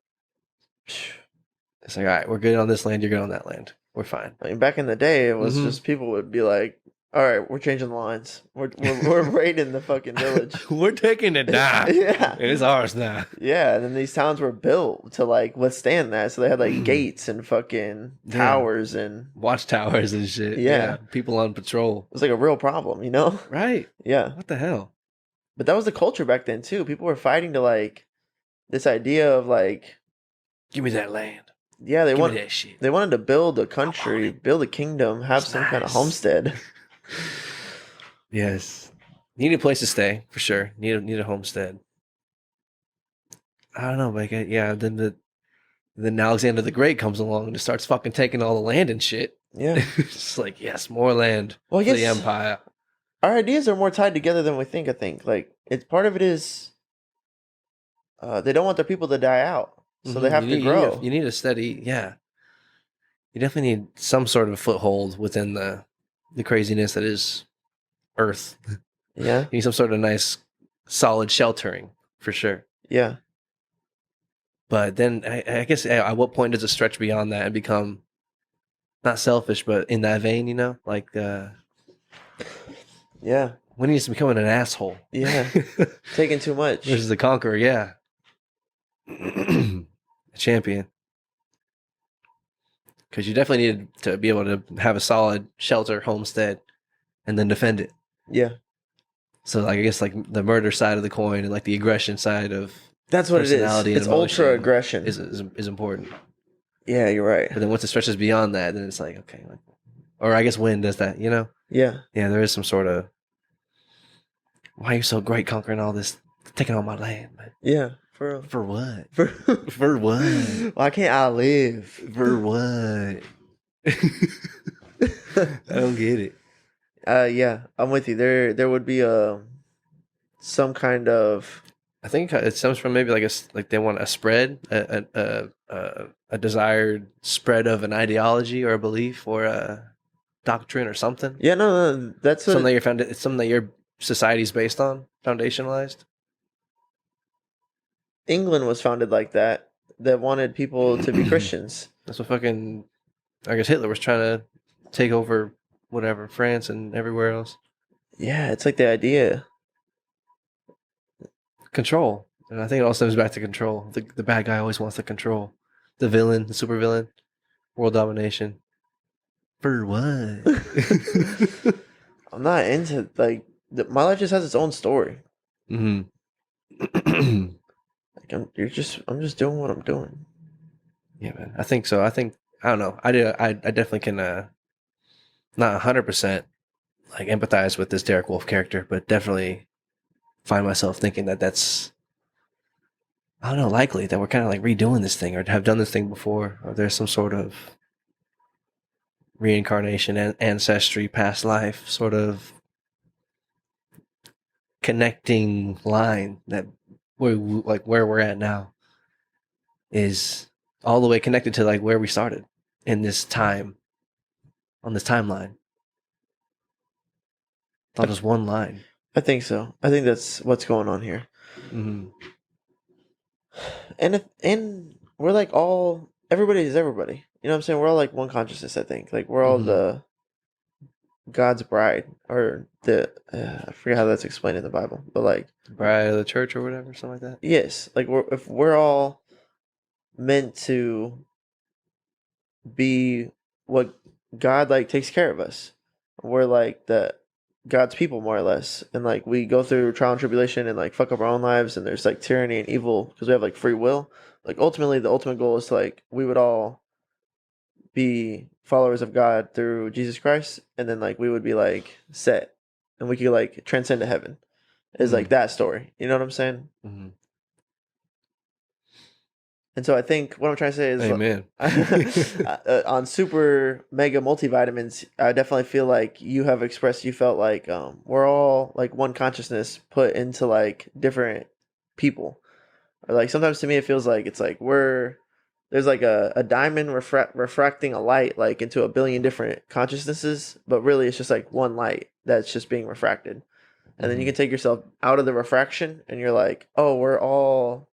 Speaker 1: It's like, all right, we're good on this land, you're good on that land. We're fine.
Speaker 2: I mean, back in the day, it was just people would be like, all right, we're changing the lines. We're raiding the fucking village.
Speaker 1: We're taking it down.
Speaker 2: Yeah.
Speaker 1: It is ours now.
Speaker 2: Yeah, and then these towns were built to like withstand that. So they had like gates and fucking towers and
Speaker 1: watchtowers and shit.
Speaker 2: Yeah.
Speaker 1: People on patrol.
Speaker 2: It was like a real problem,
Speaker 1: Right.
Speaker 2: Yeah.
Speaker 1: What the hell?
Speaker 2: But that was the culture back then too. People were fighting to like this idea of like,
Speaker 1: give me that land.
Speaker 2: Yeah,
Speaker 1: give me that shit.
Speaker 2: They wanted to build a country, build a kingdom, have some kind of homestead.
Speaker 1: Yes. Need a place to stay, for sure. Need a homestead. I don't know, but then Alexander the Great comes along and just starts fucking taking all the land and shit.
Speaker 2: Yeah.
Speaker 1: It's like, yes, more land for the empire.
Speaker 2: Our ideas are more tied together than we think, I think. Like, it's part of it is they don't want their people to die out. So they have to grow.
Speaker 1: You need a steady, yeah. You definitely need some sort of foothold within the craziness that is Earth.
Speaker 2: Yeah.
Speaker 1: You need some sort of nice, solid sheltering, for sure.
Speaker 2: Yeah.
Speaker 1: But then, I guess, at what point does it stretch beyond that and become not selfish, but in that vein, Like,
Speaker 2: yeah.
Speaker 1: When he's becoming an asshole.
Speaker 2: Yeah. Taking too much.
Speaker 1: Versus the conqueror, yeah. A champion. Because you definitely need to be able to have a solid shelter, homestead, and then defend it.
Speaker 2: Yeah.
Speaker 1: So, like, I guess, like, the murder side of the coin and, like, the aggression side of
Speaker 2: that's what it is. It's ultra aggression.
Speaker 1: Is important.
Speaker 2: Yeah, you're right.
Speaker 1: But then once it stretches beyond that, then it's like, okay. Or I guess when does that,
Speaker 2: Yeah.
Speaker 1: Yeah, there is some sort of, why are you so great conquering all this, taking all my land, man?
Speaker 2: Yeah.
Speaker 1: For what?
Speaker 2: For
Speaker 1: what?
Speaker 2: Why can't I live?
Speaker 1: For what? I don't get it.
Speaker 2: Yeah, I'm with you. There would be some kind of.
Speaker 1: I think it stems from maybe like they want a spread, a desired spread of an ideology or a belief or a doctrine or something.
Speaker 2: Yeah, no, that's
Speaker 1: something that you're founded. It's something that your society's based on, foundationalized.
Speaker 2: England was founded like that. That wanted people to be Christians.
Speaker 1: That's what fucking, I guess Hitler was trying to take over whatever, France and everywhere else.
Speaker 2: Yeah, it's like the idea.
Speaker 1: Control. And I think it all stems back to control. The bad guy always wants to control. The villain, the super villain, world domination. For what?
Speaker 2: I'm not into, like, my life just has its own story.
Speaker 1: Mm-hmm.
Speaker 2: I'm just doing what I'm doing.
Speaker 1: Yeah, man. I think so. I don't know. I definitely can not 100% like empathize with this Derek Wolf character, but definitely find myself thinking that's, I don't know, likely that we're kind of like redoing this thing or have done this thing before, or there's some sort of reincarnation and ancestry, past life sort of connecting line that where we're at now is all the way connected to like where we started in this time, on this timeline. Not just one line.
Speaker 2: I think so. I think that's what's going on here.
Speaker 1: Mm-hmm.
Speaker 2: And we're like all everybody is everybody. You know what I'm saying? We're all like one consciousness, I think. Like we're all
Speaker 1: Mhm.
Speaker 2: the God's bride, or the I forget how that's explained in the Bible, but like
Speaker 1: Bride of the church or whatever, something like that.
Speaker 2: yes, like if we're all meant to be what God like takes care of us. We're like the God's people more or less, and like we go through trial and tribulation and like fuck up our own lives, and there's like tyranny and evil because we have like free will. Like ultimately, the ultimate goal is to like we would all be followers of God through Jesus Christ, and then like we would be like set, and we could like transcend to heaven. Is like that story. You know what I'm saying?
Speaker 1: Mm-hmm.
Speaker 2: And so I think what I'm trying to say is,
Speaker 1: Amen.
Speaker 2: on super mega multivitamins, I definitely feel like you have expressed you felt like we're all like one consciousness put into like different people. Or like sometimes to me it feels like it's like there's like a diamond refracting a light like into a billion different consciousnesses, but really it's just like one light that's just being refracted. And then you can take yourself out of the refraction and you're like, oh, we're all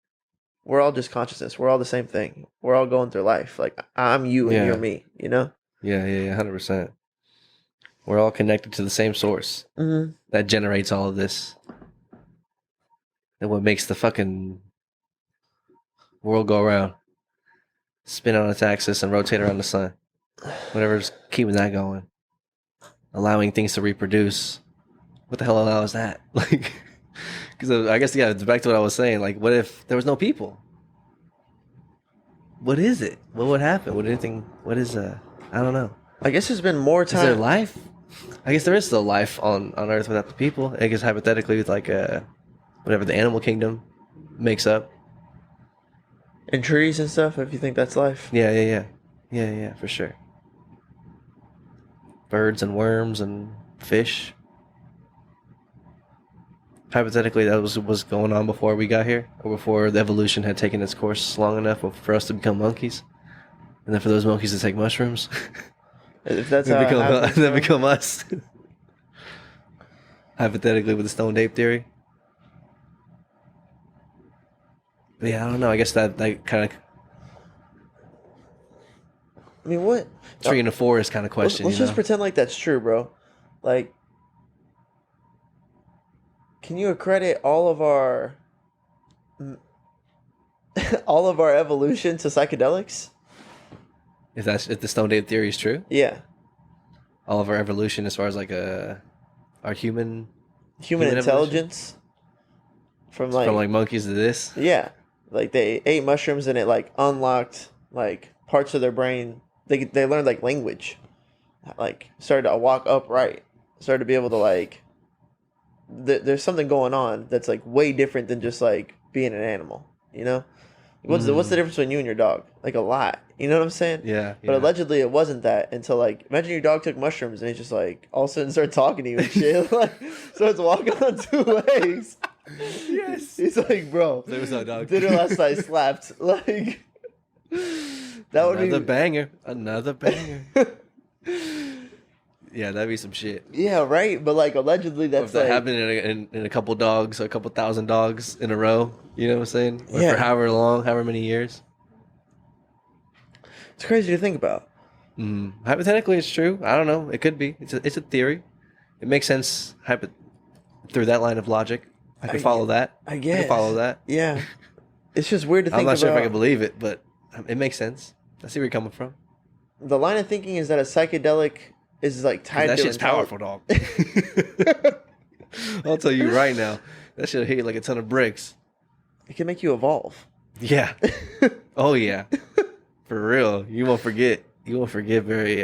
Speaker 2: just consciousness. We're all the same thing. We're all going through life. Like I'm you and you're me, you know?
Speaker 1: Yeah, 100%. We're all connected to the same source that generates all of this. And what makes the fucking world go around, spin on its axis and rotate around the sun. Whatever's keeping that going. Allowing things to reproduce. What the hell allows that? Like, because I guess, yeah, it's back to what I was saying. Like, what if there was no people? What is it? What would happen? What is, I don't know.
Speaker 2: I guess there's been more time.
Speaker 1: Is there life? I guess there is still life on Earth without the people. I guess hypothetically with like, whatever the animal kingdom makes up.
Speaker 2: And trees and stuff, if you think that's life.
Speaker 1: Yeah, for sure. Birds and worms and fish. Hypothetically, that was what's going on before we got here, or before the evolution had taken its course long enough for us to become monkeys, and then for those monkeys to take mushrooms.
Speaker 2: If that's how it happens,
Speaker 1: then become us. Hypothetically, with the stoned ape theory. But yeah, I don't know. I guess that kind of.
Speaker 2: I mean, what?
Speaker 1: Tree in the forest kind of question.
Speaker 2: Let's just pretend like that's true, bro. Like, can you accredit all of our evolution to psychedelics?
Speaker 1: If the stoned ape theory is true,
Speaker 2: yeah,
Speaker 1: all of our evolution as far as like our human
Speaker 2: intelligence from like
Speaker 1: monkeys to this.
Speaker 2: Yeah, like they ate mushrooms and it like unlocked like parts of their brain. They learned like language, like started to walk upright, started to be able to like. There's something going on that's like way different than just like being an animal, you know? What's the difference between you and your dog? Like a lot. You know what I'm saying?
Speaker 1: Yeah.
Speaker 2: But allegedly it wasn't that until like imagine your dog took mushrooms and he just like all of a sudden started talking to you and shit. Like starts walking on two legs.
Speaker 1: Yes.
Speaker 2: He's like, bro.
Speaker 1: There was no dog.
Speaker 2: Dinner last night slapped. Like that would be
Speaker 1: Another banger. Yeah, that'd be some shit.
Speaker 2: Yeah, right. But like allegedly, that's
Speaker 1: if that happened in a couple dogs, a couple thousand dogs in a row. You know what I'm saying? Or
Speaker 2: Yeah.
Speaker 1: for however many years.
Speaker 2: It's crazy to think about.
Speaker 1: Hypothetically, it's true. I don't know. It could be. It's a theory. It makes sense. Through that line of logic, I can follow that.
Speaker 2: I guess.
Speaker 1: I can follow that.
Speaker 2: Yeah. It's just weird to think about.
Speaker 1: I'm not sure if I can believe it, but it makes sense. I see where you're coming from.
Speaker 2: The line of thinking is that a psychedelic is like tied to
Speaker 1: that shit's powerful, dog. I'll tell you right now, that shit'll hit you like a ton of bricks.
Speaker 2: It can make you evolve.
Speaker 1: Yeah. Oh yeah. For real. You won't forget. You won't forget very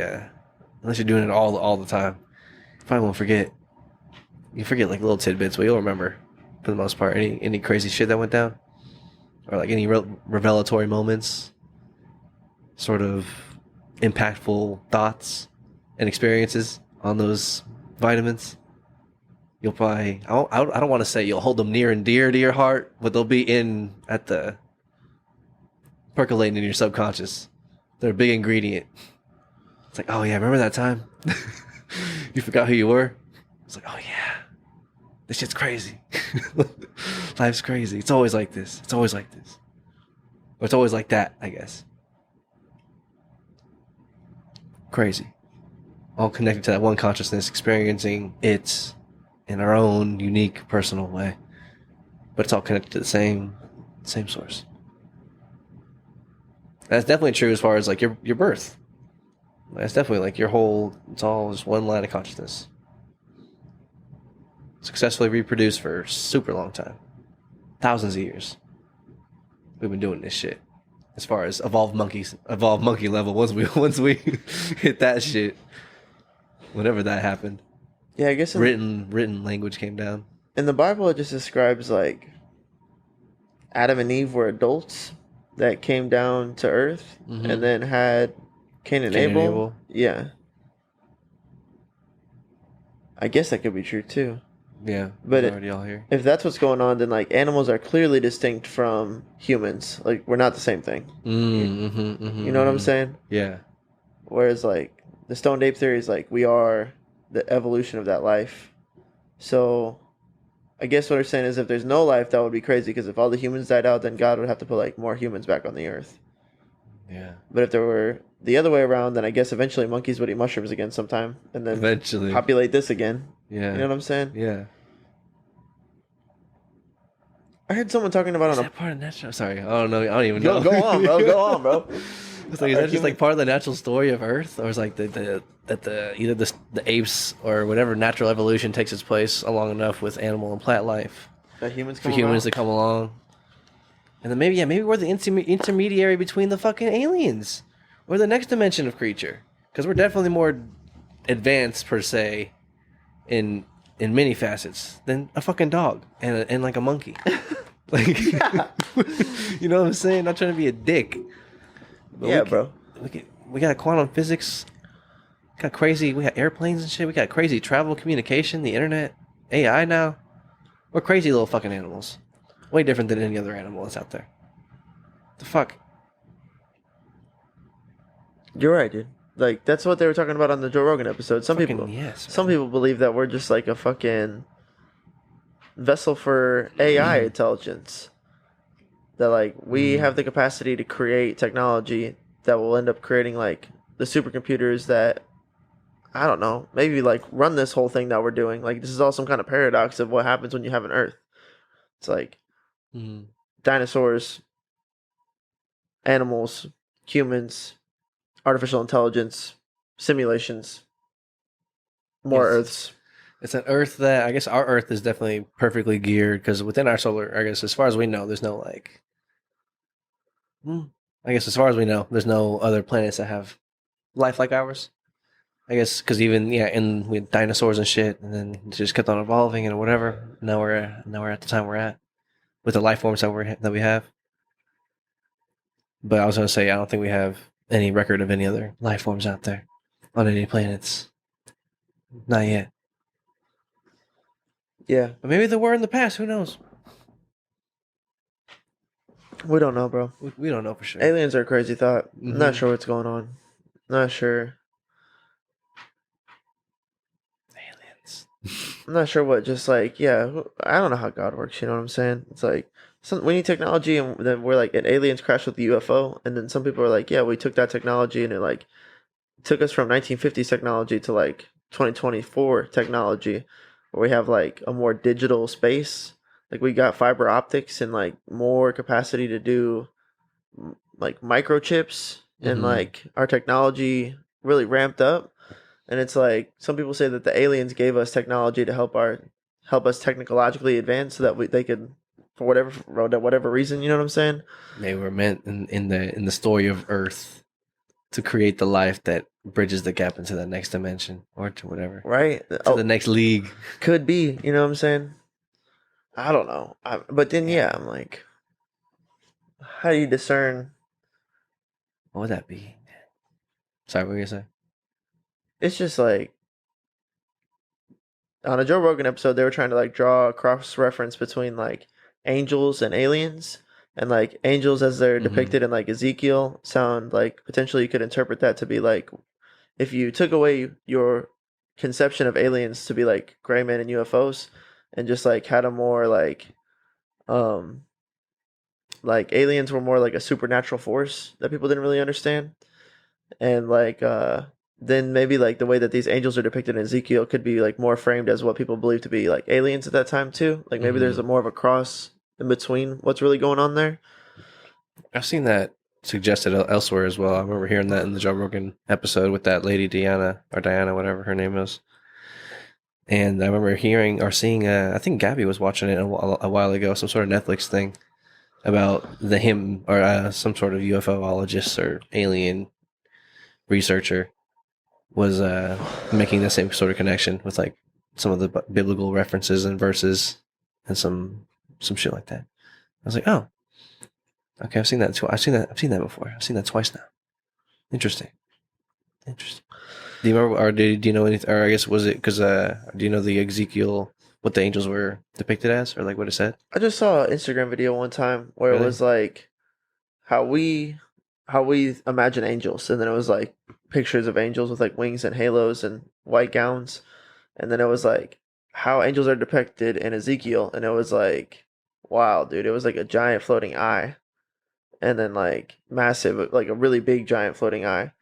Speaker 1: unless you're doing it all the time. You probably won't forget. You forget like little tidbits, but you'll remember for the most part any crazy shit that went down, or like any revelatory moments, sort of impactful thoughts and experiences on those vitamins. You'll probably I don't want to say you'll hold them near and dear to your heart, but they'll be percolating in your subconscious. They're a big ingredient. It's like, oh yeah, remember that time? You forgot who you were? It's like, oh yeah, this shit's crazy. Life's crazy. It's always like this. Or it's always like that, I guess. Crazy. All connected to that one consciousness, experiencing it in our own unique, personal way. But it's all connected to the same source. That's definitely true as far as like your birth. That's definitely like your whole. It's all just one line of consciousness. Successfully reproduced for a super long time, thousands of years. We've been doing this shit. As far as evolved monkey level, once we hit that shit, whenever that happened.
Speaker 2: Yeah, I guess
Speaker 1: written language came down.
Speaker 2: In the Bible, it just describes like Adam and Eve were adults that came down to Earth, and then had Cain and Abel. Yeah, I guess that could be true too.
Speaker 1: Yeah,
Speaker 2: but
Speaker 1: already all here.
Speaker 2: If that's what's going on, then like animals are clearly distinct from humans. Like we're not the same thing. You know what I'm saying?
Speaker 1: Yeah.
Speaker 2: Whereas like the stoned ape theory is like we are the evolution of that life. So I guess what they're saying is if there's no life, that would be crazy because if all the humans died out, then God would have to put like more humans back on the earth.
Speaker 1: Yeah.
Speaker 2: But if there were the other way around, then I guess eventually monkeys would eat mushrooms again sometime and then
Speaker 1: eventually
Speaker 2: populate this again.
Speaker 1: Yeah.
Speaker 2: You know what I'm saying?
Speaker 1: Yeah.
Speaker 2: I heard someone talking about
Speaker 1: is that part of natural? Sorry, I don't know. I don't even know.
Speaker 2: Go on, bro. Go on, bro.
Speaker 1: It's like, is that just like part of the natural story of Earth, or is like the either the apes or whatever natural evolution takes its place along enough with animal and plant life
Speaker 2: that humans
Speaker 1: for humans to come along, and then maybe we're the intermediary between the fucking aliens or the next dimension of creature, because we're definitely more advanced per se in many facets than a fucking dog and like a monkey. Like, you know what I'm saying? Not trying to be a dick. But
Speaker 2: yeah, bro.
Speaker 1: We got quantum physics. Got crazy. We got airplanes and shit. We got crazy travel, communication, the internet, AI now. We're crazy little fucking animals. Way different than any other animal that's out there. The fuck?
Speaker 2: You're right, dude. Like that's what they were talking about on the Joe Rogan episode. Some people believe that we're just like a fucking vessel for AI intelligence. That like we have the capacity to create technology that will end up creating like the supercomputers that I don't know, maybe like run this whole thing that we're doing. Like this is all some kind of paradox of what happens when you have an Earth. It's like dinosaurs, animals, humans, artificial intelligence, simulations, more Earths.
Speaker 1: It's an Earth that I guess our Earth is definitely perfectly geared because within our solar, I guess as far as we know, there's no like. I guess as far as we know, there's no other planets that have life like ours. I guess because even with dinosaurs and shit, and then it just kept on evolving and whatever. Now we're at the time we're at with the life forms that we have. But I was gonna say I don't think we have any record of any other life forms out there on any planets. Not yet.
Speaker 2: Yeah,
Speaker 1: but maybe there were in the past. Who knows?
Speaker 2: We don't know, bro.
Speaker 1: We don't know for sure.
Speaker 2: Aliens are a crazy thought. I'm not sure what's going on. Not sure.
Speaker 1: Aliens.
Speaker 2: I'm not sure what. Just like I don't know how God works. You know what I'm saying? It's like we need technology, and then we're like, and aliens crash with the UFO, and then some people are like, yeah, we took that technology, and it like took us from 1950s technology to like 2024 technology, where we have like a more digital space. Like we got fiber optics and like more capacity to do like microchips, and like our technology really ramped up. And it's like some people say that the aliens gave us technology to help us technologically advance so that they could for whatever reason, you know what I'm saying?
Speaker 1: They were meant in the story of Earth to create the life that bridges the gap into the next dimension or to whatever.
Speaker 2: Right.
Speaker 1: To the next league.
Speaker 2: Could be, you know what I'm saying? I don't know. But then I'm like, how do you discern?
Speaker 1: What would that be? Sorry, what were you gonna say?
Speaker 2: It's just like on a Joe Rogan episode, they were trying to like draw a cross reference between like angels and aliens, and like angels as they're depicted in like Ezekiel sound like potentially you could interpret that to be like if you took away your conception of aliens to be like gray men and UFOs and just like had a more like aliens were more like a supernatural force that people didn't really understand, and like then maybe like the way that these angels are depicted in Ezekiel could be like more framed as what people believe to be like aliens at that time too. Like maybe there's a more of a cross in between what's really going on there.
Speaker 1: I've seen that suggested elsewhere as well. I remember hearing that in the Joe Rogan episode with that lady Diana, whatever her name is. And I remember hearing or seeing, I think Gabby was watching it a while ago, some sort of Netflix thing about him or some sort of UFOologist or alien researcher was making the same sort of connection with like some of the biblical references and verses and some shit like that. I was like, oh, okay, I've seen that too. I've seen that before. I've seen that twice now. Interesting. Do you remember, or do you know anything? Or I guess was it because do you know the Ezekiel, what the angels were depicted as, or like what it said?
Speaker 2: I just saw an Instagram video one time where it was like how we imagine angels, and then it was like pictures of angels with like wings and halos and white gowns, and then it was like how angels are depicted in Ezekiel, and it was like, wow, dude, it was like a giant floating eye, and then like massive, like a really big giant floating eye,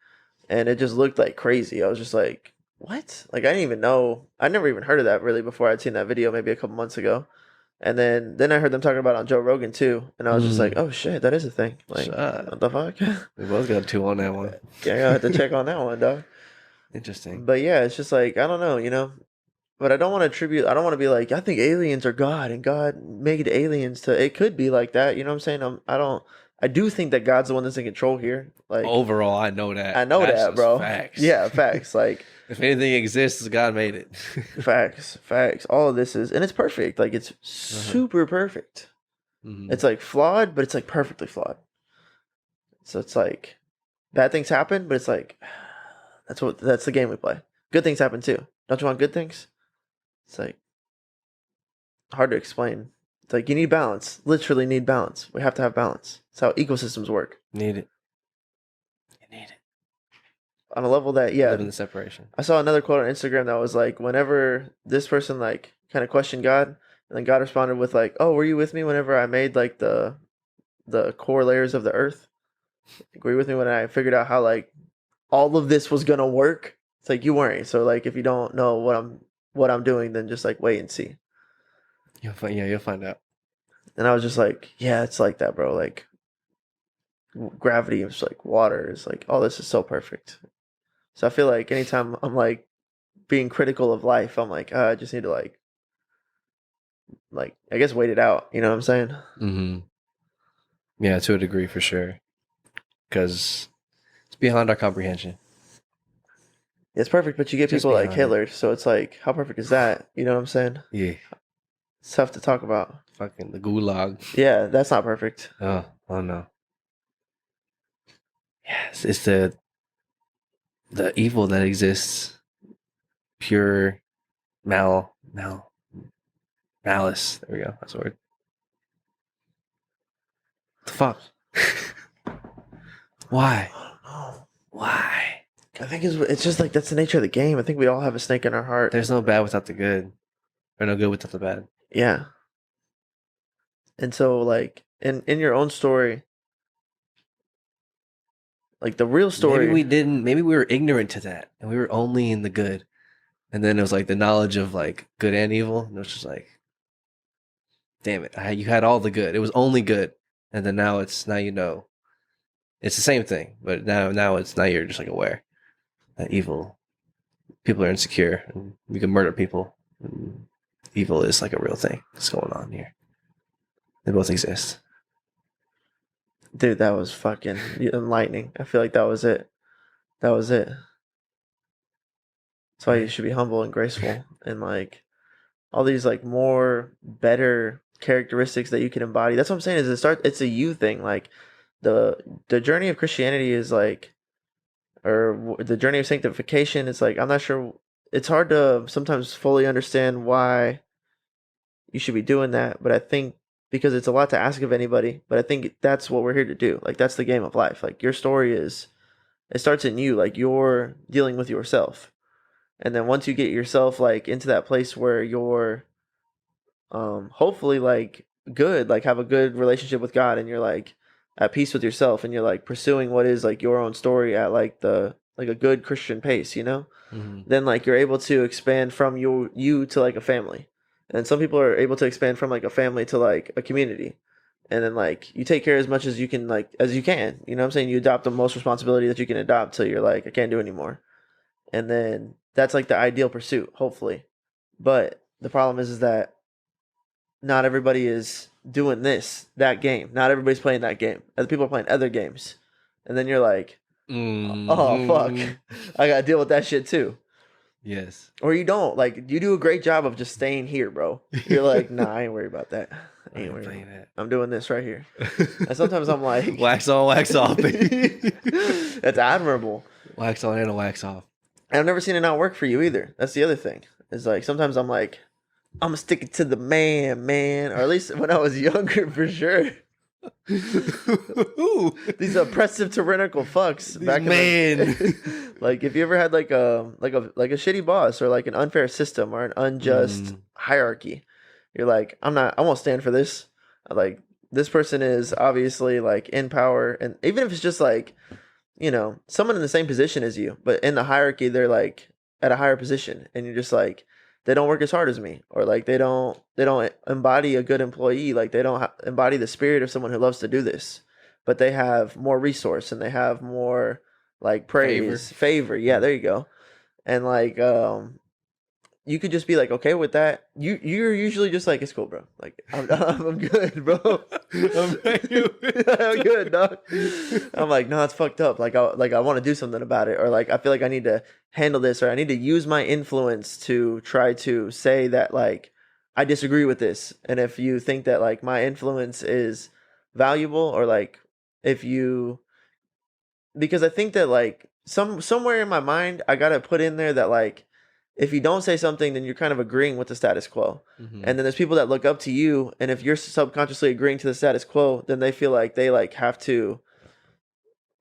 Speaker 2: and it just looked like crazy. I was just like, what? Like I didn't even know. I never even heard of that really before I'd seen that video maybe a couple months ago. And then I heard them talking about it on Joe Rogan too, and I was just like, "Oh shit, that is a thing!" Like, what the fuck?
Speaker 1: We both got 2 on that one.
Speaker 2: Yeah, I have to check on that one, dog.
Speaker 1: Interesting.
Speaker 2: But yeah, it's just like I don't know, But I don't want to attribute. I don't want to be like I think aliens are God and God made aliens to. It could be like that, you know what I'm saying? I don't. I do think that God's the one that's in control here. Like
Speaker 1: overall, I know that.
Speaker 2: I know
Speaker 1: that's
Speaker 2: that, bro.
Speaker 1: Facts.
Speaker 2: Yeah, facts. Like.
Speaker 1: If anything exists, God made it.
Speaker 2: Facts. All of this is, and it's perfect. Like it's super perfect. Mm-hmm. It's like flawed, but it's like perfectly flawed. So it's like bad things happen, but it's like that's the game we play. Good things happen too. Don't you want good things? It's like hard to explain. It's like you need balance. Literally need balance. We have to have balance. It's how ecosystems work.
Speaker 1: Need it.
Speaker 2: On a level that
Speaker 1: live in the separation.
Speaker 2: I saw another quote on Instagram that was like, whenever this person like kind of questioned God, and then God responded with like, "Oh, were you with me whenever I made like the core layers of the earth? Like, were you with me when I figured out how like all of this was gonna work?" It's like you weren't. So like, if you don't know what I'm doing, then just like wait and see.
Speaker 1: You'll find out.
Speaker 2: And I was just like, yeah, it's like that, bro. Like gravity is like water is like all this is so perfect. So I feel like anytime I'm like being critical of life, I'm like, I just need to like I guess wait it out. You know what I'm saying?
Speaker 1: Mm-hmm. Yeah, to a degree for sure, because it's beyond our comprehension.
Speaker 2: It's perfect, but you get people like Hitler, so it's like, how perfect is that? You know what I'm saying?
Speaker 1: Yeah,
Speaker 2: it's tough to talk about.
Speaker 1: Fucking the gulag.
Speaker 2: Yeah, that's not perfect.
Speaker 1: Oh no. Yes, it's the evil that exists, pure malice. There we go. That's the word. The fuck? Why?
Speaker 2: I don't know.
Speaker 1: Why?
Speaker 2: I think it's just like that's the nature of the game. I think we all have a snake in our heart.
Speaker 1: There's no bad without the good, or no good without the bad.
Speaker 2: Yeah. And so, like in your own story, like the real story,
Speaker 1: maybe we were ignorant to that, and we were only in the good, and then it was like the knowledge of like good and evil, and it was just like, damn it, you had all the good. It was only good, and then now you know, it's the same thing, but now you're just like aware that evil people are insecure, and you can murder people. And evil is like a real thing that's going on here. They both exist.
Speaker 2: Dude, that was fucking enlightening. I feel like that was it. That's why you should be humble and graceful and like all these like more better characteristics that you can embody. That's what I'm saying is it's a you thing. Like the journey of Christianity is like, or the journey of sanctification is like, I'm not sure. It's hard to sometimes fully understand why you should be doing that. But I think because it's a lot to ask of anybody, but I think that's what we're here to do. Like that's the game of life. Like your story it starts in you. Like you're dealing with yourself. And then once you get yourself like into that place where you're hopefully like good, like have a good relationship with God and you're like at peace with yourself and you're like pursuing what is like your own story at like the like a good Christian pace, you know,
Speaker 1: Mm-hmm.
Speaker 2: then like you're able to expand from you to like a family. And some people are able to expand from like a family to like a community. And then like you take care as much as you can, like as you can. You know what I'm saying? You adopt the most responsibility that you can adopt till you're like, I can't do anymore. And then that's like the ideal pursuit, hopefully. But the problem is that not everybody is doing that game. Not everybody's playing that game. Other people are playing other games. And then you're like, oh fuck, I gotta deal with that shit too.
Speaker 1: Yes.
Speaker 2: Or you don't. Like, you do a great job of just staying here, bro. You're like, nah, I ain't worried about that. I ain't worried about that. I'm doing this right here. And sometimes I'm like,
Speaker 1: wax on, wax off, baby.
Speaker 2: That's admirable.
Speaker 1: Wax on and a wax off.
Speaker 2: And I've never seen it not work for you either. That's the other thing. It's like sometimes I'm like, I'm gonna stick it to the man. Or at least when I was younger, for sure. These oppressive tyrannical fucks back in like if you ever had like a shitty boss or like an unfair system or an unjust hierarchy, you're like, I won't stand for this. Like, this person is obviously like in power, and even if it's just like, you know, someone in the same position as you, but in the hierarchy they're like at a higher position, and you're just like, they don't work as hard as me, or like they don't embody a good employee, like they don't embody the spirit of someone who loves to do this, but they have more resource and they have more like praise, favor. Yeah, there you go. And like you could just be like okay with that. You're usually just like, it's cool, bro. Like I'm good, bro. I'm good, dog. I'm like, no, it's fucked up. Like I want to do something about it, or like I feel like I need to handle this, or I need to use my influence to try to say that like I disagree with this. And if you think that like my influence is valuable, or like if you, because I think that like somewhere in my mind I gotta put in there that like, if you don't say something, then you're kind of agreeing with the status quo. Mm-hmm. And then there's people that look up to you, and if you're subconsciously agreeing to the status quo, then they feel like they like have to.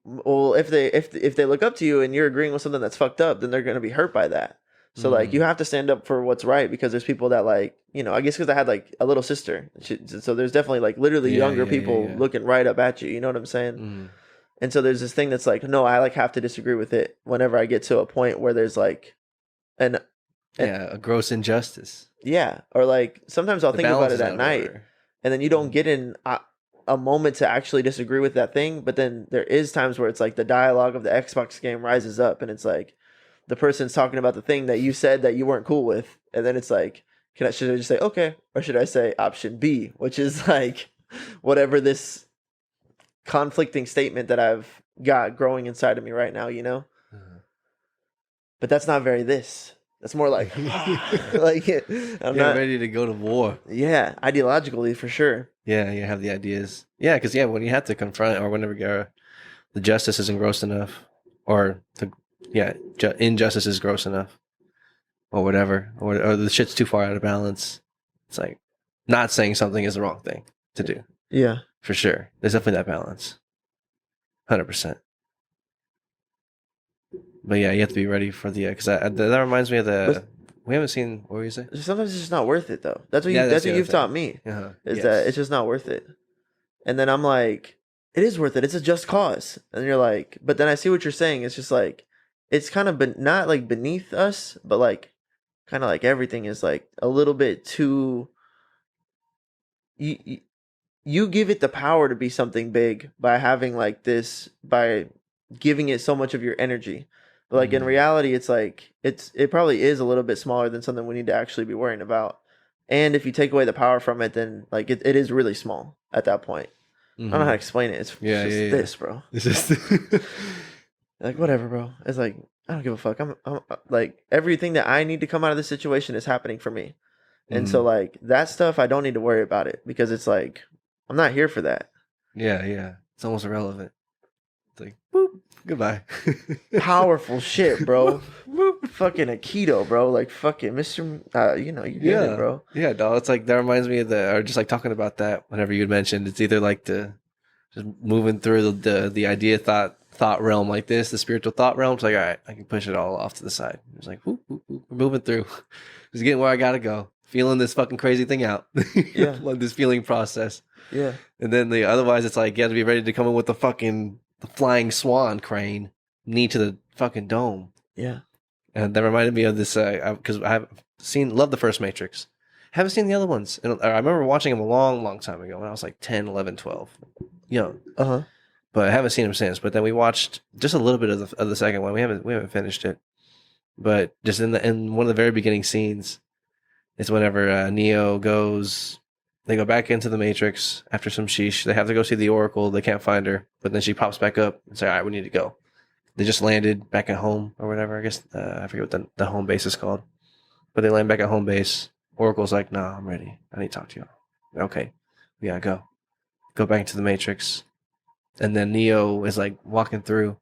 Speaker 2: Well, if they look up to you and you're agreeing with something that's fucked up, then they're going to be hurt by that. So like you have to stand up for what's right, because there's people that like, you know, I guess because I had like a little sister, so there's definitely like literally younger people looking right up at you. You know what I'm saying? Mm. And so there's this thing that's like, no, I like have to disagree with it whenever I get to a point where there's like. A
Speaker 1: gross injustice.
Speaker 2: Yeah, or like sometimes I'll think about it at night, and then you don't get in a moment to actually disagree with that thing. But then there is times where it's like the dialogue of the Xbox game rises up, and it's like the person's talking about the thing that you said that you weren't cool with, and then it's like, should I just say okay, or should I say option B, which is like whatever this conflicting statement that I've got growing inside of me right now, you know. But that's not very this. That's more like, like I'm not
Speaker 1: ready to go to war.
Speaker 2: Yeah, ideologically for sure.
Speaker 1: Yeah, you have the ideas. Yeah, because when you have to confront, or whenever the justice isn't gross enough, or injustice is gross enough, or whatever, or the shit's too far out of balance. It's like not saying something is the wrong thing to do.
Speaker 2: Yeah,
Speaker 1: for sure. There's definitely that balance. 100%. But yeah, you have to be ready for the because that reminds me of we haven't seen, what were you saying?
Speaker 2: Sometimes it's just not worth it though. That's what you've taught me. That it's just not worth it. And then I'm like, it is worth it. It's a just cause. And you're like, but then I see what you're saying. It's just like, it's kind of not like beneath us, but like kind of like everything is like a little bit too. You give it the power to be something big by having like this, by giving it so much of your energy. But like in reality, it's like it probably is a little bit smaller than something we need to actually be worrying about. And if you take away the power from it, then like it is really small at that point. I don't know how to explain it. It's just this, bro. It's just like whatever, bro. It's like I don't give a fuck. I'm like everything that I need to come out of this situation is happening for me. And so like that stuff, I don't need to worry about it, because it's like I'm not here for that.
Speaker 1: Yeah. It's almost irrelevant. It's like, boop, goodbye.
Speaker 2: Powerful shit, bro. Fucking Aikido, bro. Like, fucking Mr. You get it, bro.
Speaker 1: Yeah, dog. It's like, that reminds me of or just like talking about that whenever you had mentioned, it's either like just moving through the idea thought realm like this, the spiritual thought realm. It's like, all right, I can push it all off to the side. It's like, whoop, whoop, whoop, we're moving through. Just getting where I gotta go. Feeling this fucking crazy thing out.
Speaker 2: Yeah.
Speaker 1: Like this feeling process.
Speaker 2: Yeah.
Speaker 1: And then otherwise it's like, you have to be ready to come in with the flying swan crane, knee to the fucking dome.
Speaker 2: Yeah.
Speaker 1: And that reminded me of this because I've loved the first Matrix. Haven't seen the other ones. And I remember watching them a long, long time ago when I was like 10, 11, 12. Young.
Speaker 2: Uh-huh.
Speaker 1: But I haven't seen them since. But then we watched just a little bit of the second one. We haven't finished it. But just in one of the very beginning scenes is whenever Neo goes, they go back into the Matrix after some sheesh. They have to go see the Oracle. They can't find her. But then she pops back up and says, all right, we need to go. They just landed back at home or whatever. I guess I forget what the home base is called. But they land back at home base. Oracle's like, nah, I'm ready. I need to talk to you. Okay, we gotta go. Go back into the Matrix. And then Neo is like walking through,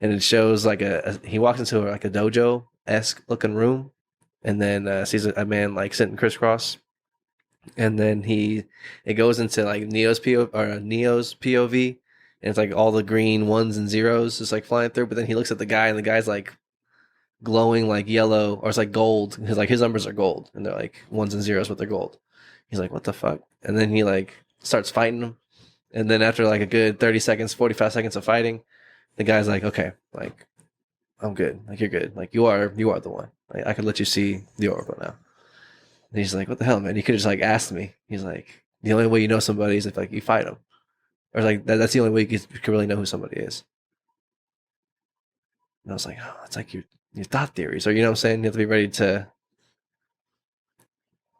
Speaker 1: and it shows like he walks into like a dojo-esque looking room, and then sees a man like sitting crisscross. And then it goes into like Neo's POV. And it's like all the green ones and zeros just like flying through. But then he looks at the guy, and the guy's like glowing like yellow, or it's like gold. His numbers are gold, and they're like ones and zeros, but they're gold. He's like, what the fuck? And then he like starts fighting him. And then after like a good 30 seconds, 45 seconds of fighting, the guy's like, okay, like I'm good. Like you're good. Like you are the one. Like, I could let you see the Oracle now. And he's like, what the hell, man? You could have just like asked me. He's like, the only way you know somebody is if like you fight them. Or like that's the only way you can really know who somebody is. And I was like, oh, it's like your thought theories, or you know what I'm saying? You have to be ready to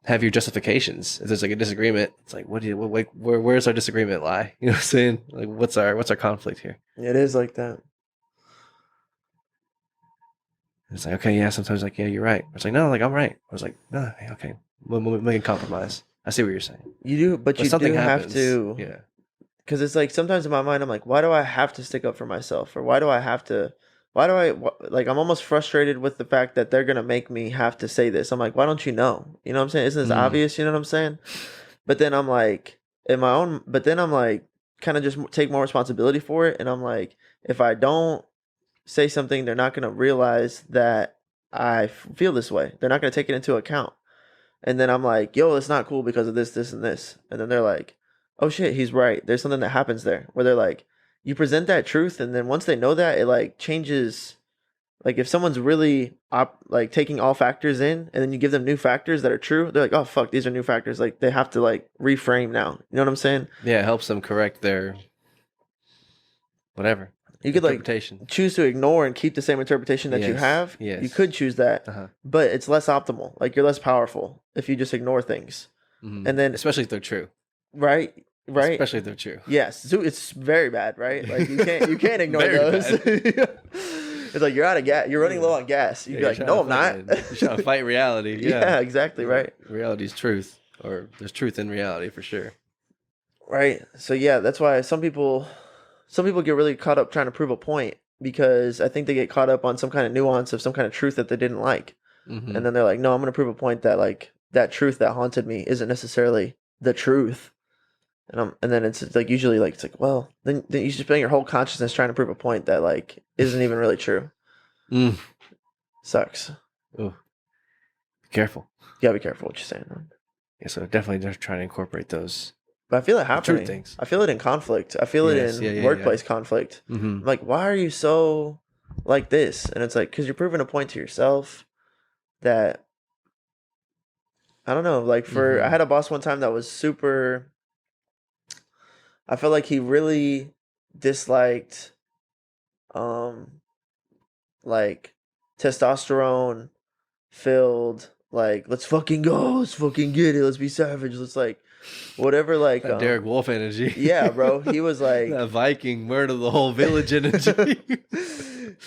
Speaker 1: have your justifications. If there's like a disagreement, it's like, where's our disagreement lie? You know what I'm saying? Like, what's our conflict here?
Speaker 2: It is like that.
Speaker 1: And it's like, okay, yeah. Sometimes like, yeah, you're right. It's like, no, like I'm right. I was like, no, okay, we'll make a compromise. I see what you're saying.
Speaker 2: You do, but you do have to.
Speaker 1: Yeah.
Speaker 2: Because it's like sometimes in my mind, I'm like, why do I have to stick up for myself? Or why do I, like, I'm almost frustrated with the fact that they're going to make me have to say this. I'm like, why don't you know? You know what I'm saying? Isn't this obvious? You know what I'm saying? But then I'm like, kind of just take more responsibility for it. And I'm like, if I don't say something, they're not going to realize that I feel this way. They're not going to take it into account. And then I'm like, yo, it's not cool because of this, this, and this. And then they're like, oh shit, he's right. There's something that happens there where they're like, you present that truth, and then once they know that, it like changes. Like if someone's really like taking all factors in, and then you give them new factors that are true, they're like, oh fuck, these are new factors. Like they have to like reframe now. You know what I'm saying?
Speaker 1: Yeah, it helps them correct their whatever.
Speaker 2: You could like choose to ignore and keep the same interpretation that you have.
Speaker 1: Yes.
Speaker 2: You could choose that, but it's less optimal. Like you're less powerful if you just ignore things.
Speaker 1: Mm-hmm.
Speaker 2: And then,
Speaker 1: especially if they're true.
Speaker 2: Right.
Speaker 1: Especially if they're true.
Speaker 2: Yes, so it's very bad, right? Like you can't ignore those. It's like you're out of gas. You're running low on gas. You'd be like, no, I'm not.
Speaker 1: You're trying to fight reality.
Speaker 2: Yeah, exactly, right.
Speaker 1: Reality's truth, or there's truth in reality for sure.
Speaker 2: Right. So yeah, that's why some people get really caught up trying to prove a point, because I think they get caught up on some kind of nuance of some kind of truth that they didn't like, and then they're like, no, I'm going to prove a point that like that truth that haunted me isn't necessarily the truth. And then it's like usually like it's like, well, then you should spend your whole consciousness trying to prove a point that like isn't even really true. Sucks.
Speaker 1: Oh, be careful.
Speaker 2: You gotta be careful what you're saying, man.
Speaker 1: Yeah, so definitely just trying to incorporate those.
Speaker 2: But I feel it happening. Things. I feel it in conflict. I feel it in workplace conflict. I'm like, why are you so like this? And it's like, because you're proving a point to yourself that I don't know. Like I had a boss one time that was super. I felt like he really disliked, like testosterone filled, like let's fucking go, let's fucking get it, let's be savage, let's like whatever, like
Speaker 1: that Derek Wolf energy.
Speaker 2: Yeah, bro. He was like
Speaker 1: that Viking murder the whole village energy.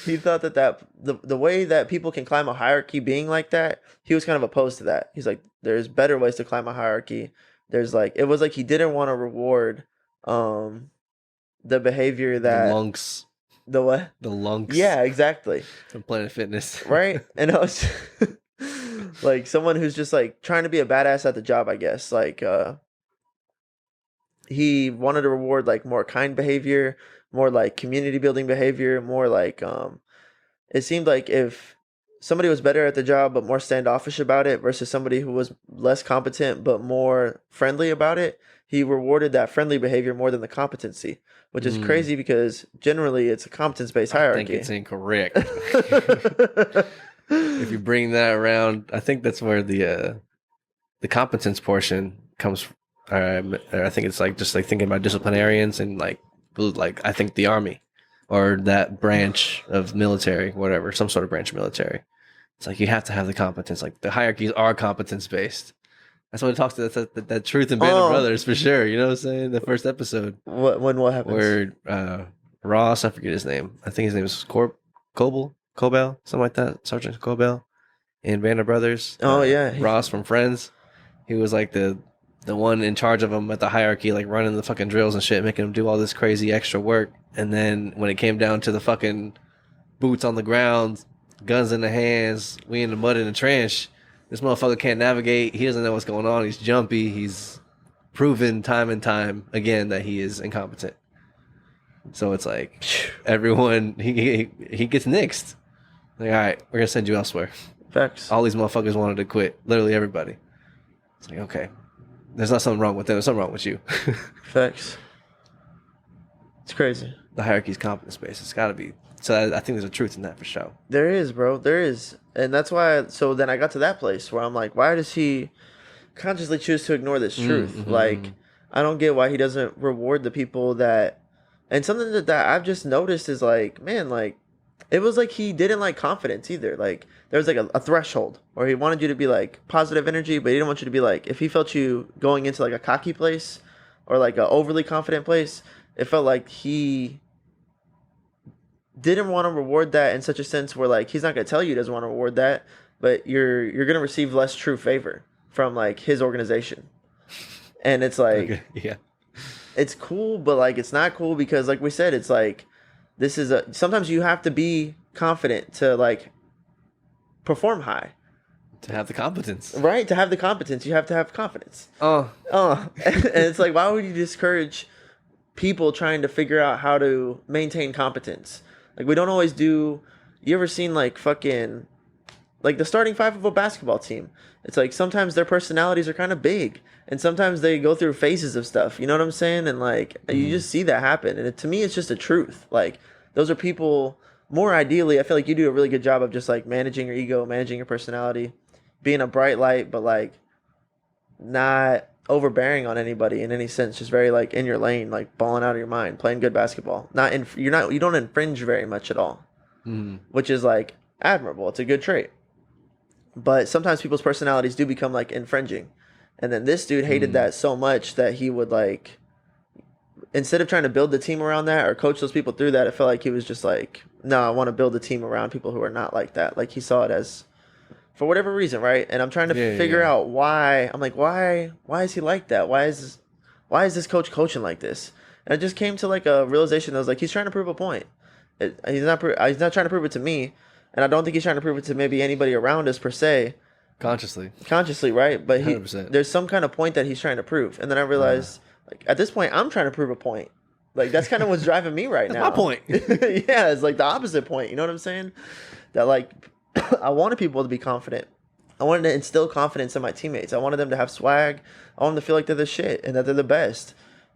Speaker 2: He thought that the way that people can climb a hierarchy being like that, he was kind of opposed to that. He's like, there's better ways to climb a hierarchy. There's like, it was like he didn't want to reward the behavior that
Speaker 1: the lunks.
Speaker 2: The what?
Speaker 1: The lunks.
Speaker 2: Yeah, exactly.
Speaker 1: From Planet Fitness.
Speaker 2: Right? And I was like someone who's just like trying to be a badass at the job, I guess. Like he wanted to reward like more kind behavior, more like community building behavior, more like it seemed like if somebody was better at the job but more standoffish about it versus somebody who was less competent but more friendly about it, he rewarded that friendly behavior more than the competency, which is crazy because generally it's a competence-based hierarchy.
Speaker 1: I think it's incorrect. If you bring that around, I think that's where the competence portion comes. I think it's like just like thinking about disciplinarians and like I think the army or that branch of military, whatever, some sort of branch of military. It's like you have to have the competence. Like the hierarchies are competence based. That's what it talks to that truth in Band of Brothers for sure. You know what I'm saying? The first episode.
Speaker 2: What happens?
Speaker 1: Where Ross, I forget his name. I think his name is Cobell, something like that. Sergeant Cobell in Band of Brothers.
Speaker 2: Oh yeah,
Speaker 1: Ross from Friends. He was like the one in charge of them at the hierarchy, like running the fucking drills and shit, making them do all this crazy extra work. And then when it came down to the fucking boots on the ground, guns in the hands, we in the mud in the trench, this motherfucker can't navigate. He doesn't know what's going on. He's jumpy. He's proven time and time again that he is incompetent. So it's like everyone, he gets nixed. Like, all right, we're going to send you elsewhere.
Speaker 2: Facts.
Speaker 1: All these motherfuckers wanted to quit. Literally everybody. It's like, okay, there's not something wrong with them. There's something wrong with you.
Speaker 2: Facts. It's crazy.
Speaker 1: The hierarchy's competence based. It's got to be. So I think there's a truth in that for sure.
Speaker 2: There is, bro. There is. And that's why, so then I got to that place where I'm like, why does he consciously choose to ignore this truth?
Speaker 1: Mm-hmm.
Speaker 2: Like, I don't get why he doesn't reward the people that, and something that I've just noticed is like, man, like, it was like he didn't like confidence either. Like, there was like a threshold where he wanted you to be like positive energy, but he didn't want you to be like, if he felt you going into like a cocky place or like a overly confident place, it felt like he didn't want to reward that in such a sense where like he's not going to tell you he doesn't want to reward that, but you're going to receive less true favor from like his organization. And it's like,
Speaker 1: okay. Yeah,
Speaker 2: it's cool, but like it's not cool because like we said, it's like this is sometimes you have to be confident to like perform high.
Speaker 1: To have the competence.
Speaker 2: Right? To have the competence, you have to have confidence.
Speaker 1: And
Speaker 2: it's like, why would you discourage people trying to figure out how to maintain competence? Like, we don't always do. You ever seen like fucking like the starting five of a basketball team? It's like sometimes their personalities are kind of big, and sometimes they go through phases of stuff. You know what I'm saying? And like you just see that happen. And to me, it's just a truth. Like those are people. More ideally, I feel like you do a really good job of just like managing your ego, managing your personality, being a bright light, but like not overbearing on anybody in any sense, just very like in your lane, like balling out of your mind, playing good basketball. You don't infringe very much at all, which is like admirable. It's a good trait. But sometimes people's personalities do become like infringing, and then this dude hated that so much that he would like, instead of trying to build the team around that or coach those people through that, it felt like he was just like, no, I want to build a team around people who are not like that. Like he saw it as, for whatever reason, right? And I'm trying to figure out why. I'm like, why is he like that? Why is this coach coaching like this? And I just came to like a realization that was like, he's trying to prove a point. He's not trying to prove it to me, and I don't think he's trying to prove it to maybe anybody around us per se. Consciously, right? But there's some kind of point that he's trying to prove. And then I realized, like at this point, I'm trying to prove a point. Like that's kind of what's driving me right now.
Speaker 1: My point.
Speaker 2: Yeah, it's like the opposite point. You know what I'm saying? That like I wanted people to be confident. I wanted to instill confidence in my teammates. I wanted them to have swag. I want them to feel like they're the shit and that they're the best.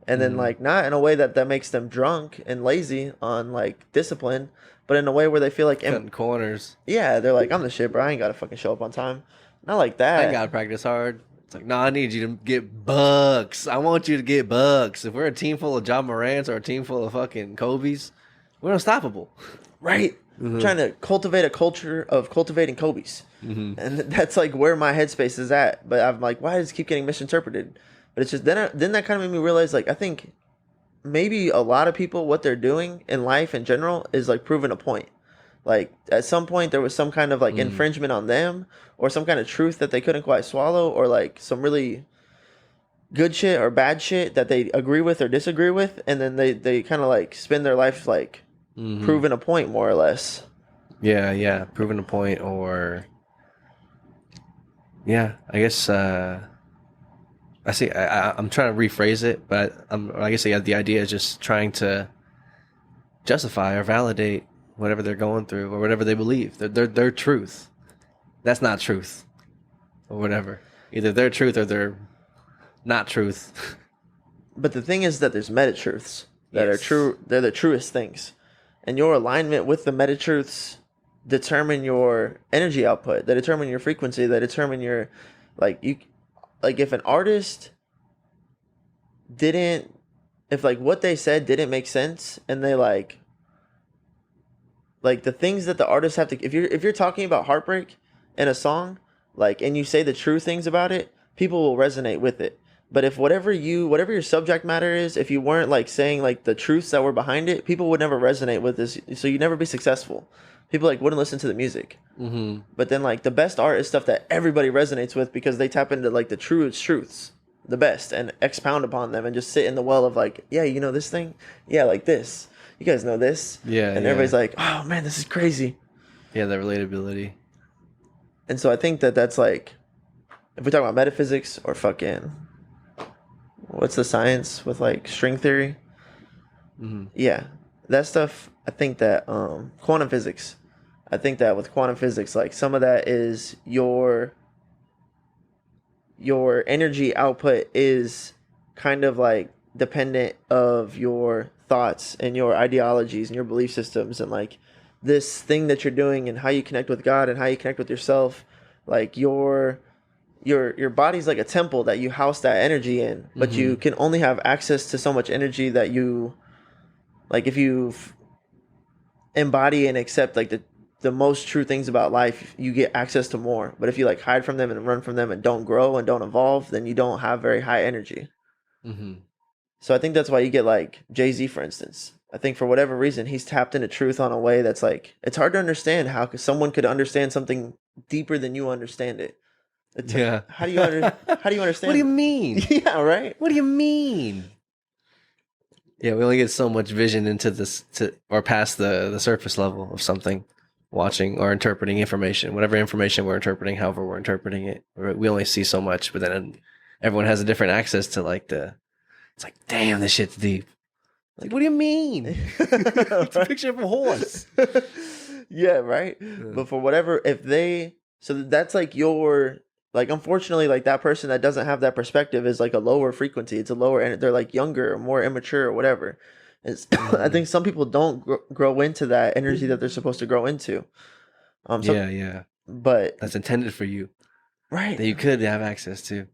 Speaker 2: And then like not in a way that makes them drunk and lazy on like discipline, but in a way where they feel like
Speaker 1: cutting corners.
Speaker 2: Yeah, they're like, I'm the shit, bro. I ain't gotta fucking show up on time. Not like that.
Speaker 1: I gotta practice hard. It's like, no, I need you to get bucks. I want you to get bucks. If we're a team full of John Morants or a team full of fucking Kobe's, we're unstoppable.
Speaker 2: Right. I'm trying to cultivate a culture of cultivating Kobe's. And that's like where my headspace is at. But I'm like, why does it keep getting misinterpreted? But it's just, then that kind of made me realize, like, I think maybe a lot of people, what they're doing in life in general is like proving a point. Like at some point there was some kind of like infringement on them or some kind of truth that they couldn't quite swallow, or like some really good shit or bad shit that they agree with or disagree with. And then they kind of like spend their life like proving a point, more or less.
Speaker 1: Yeah. Proving a point, or I guess I see. I'm trying to rephrase it, but I guess the idea is just trying to justify or validate whatever they're going through or whatever they believe. Their truth. that's not truth or whatever. Either they're truth or they're not truth.
Speaker 2: But the thing is that there's meta truths that are
Speaker 1: Yes.
Speaker 2: true. They're the truest things, and your alignment with the meta truths determine your energy output. They determine your frequency. They determine your if an artist didn't, if like what they said didn't make sense, and they like the things that the artists have to, if you're talking about heartbreak in a song, like, and you say the true things about it, people will resonate with it. But if whatever your subject matter is, if you weren't like saying like the truths that were behind it, people would never resonate with this, so you'd never be successful. People like wouldn't listen to the music.
Speaker 1: Mm-hmm.
Speaker 2: But then like the best art is stuff that everybody resonates with, because they tap into like the truest truths, the best, and expound upon them, and just sit in the well of like, yeah, you know this thing, yeah, like this, you guys know this,
Speaker 1: Yeah,
Speaker 2: and
Speaker 1: yeah.
Speaker 2: everybody's like, oh man, this is crazy.
Speaker 1: Yeah, the relatability.
Speaker 2: And so I think that that's like, if we talk about metaphysics or fucking, what's the science with like string theory?
Speaker 1: Mm-hmm.
Speaker 2: Yeah, that stuff. I think that quantum physics. I think that with quantum physics, like some of that is your energy output is kind of like dependent of your thoughts and your ideologies and your belief systems, and like this thing that you're doing and how you connect with God and how you connect with yourself. Like your body's like a temple that you house that energy in, but
Speaker 1: Mm-hmm.
Speaker 2: you can only have access to so much energy that you, like, if you embody and accept like the most true things about life, you get access to more. But if you like hide from them and run from them and don't grow and don't evolve, then you don't have very high energy.
Speaker 1: Mm-hmm.
Speaker 2: So I think that's why you get like Jay-Z, for instance. I think for whatever reason, he's tapped into truth on a way that's like, it's hard to understand how someone could understand something deeper than you understand it. It's
Speaker 1: Yeah.
Speaker 2: like, how do you understand?
Speaker 1: What do you mean?
Speaker 2: Yeah, right.
Speaker 1: What do you mean? Yeah, we only get so much vision into this or past the surface level of something, watching or interpreting information, whatever information we're interpreting, however we're interpreting it. We only see so much, but then everyone has a different access to like it's like, damn, this shit's deep. Like, what do you mean? It's a picture of a horse.
Speaker 2: Yeah, right.
Speaker 1: Yeah.
Speaker 2: But for whatever, so that's like your, like, unfortunately, like that person that doesn't have that perspective is like a lower frequency. It's a lower, and they're like younger or more immature or whatever. I think some people don't grow into that energy that they're supposed to grow into.
Speaker 1: Yeah.
Speaker 2: But
Speaker 1: That's intended for you.
Speaker 2: right,
Speaker 1: That you could have access to.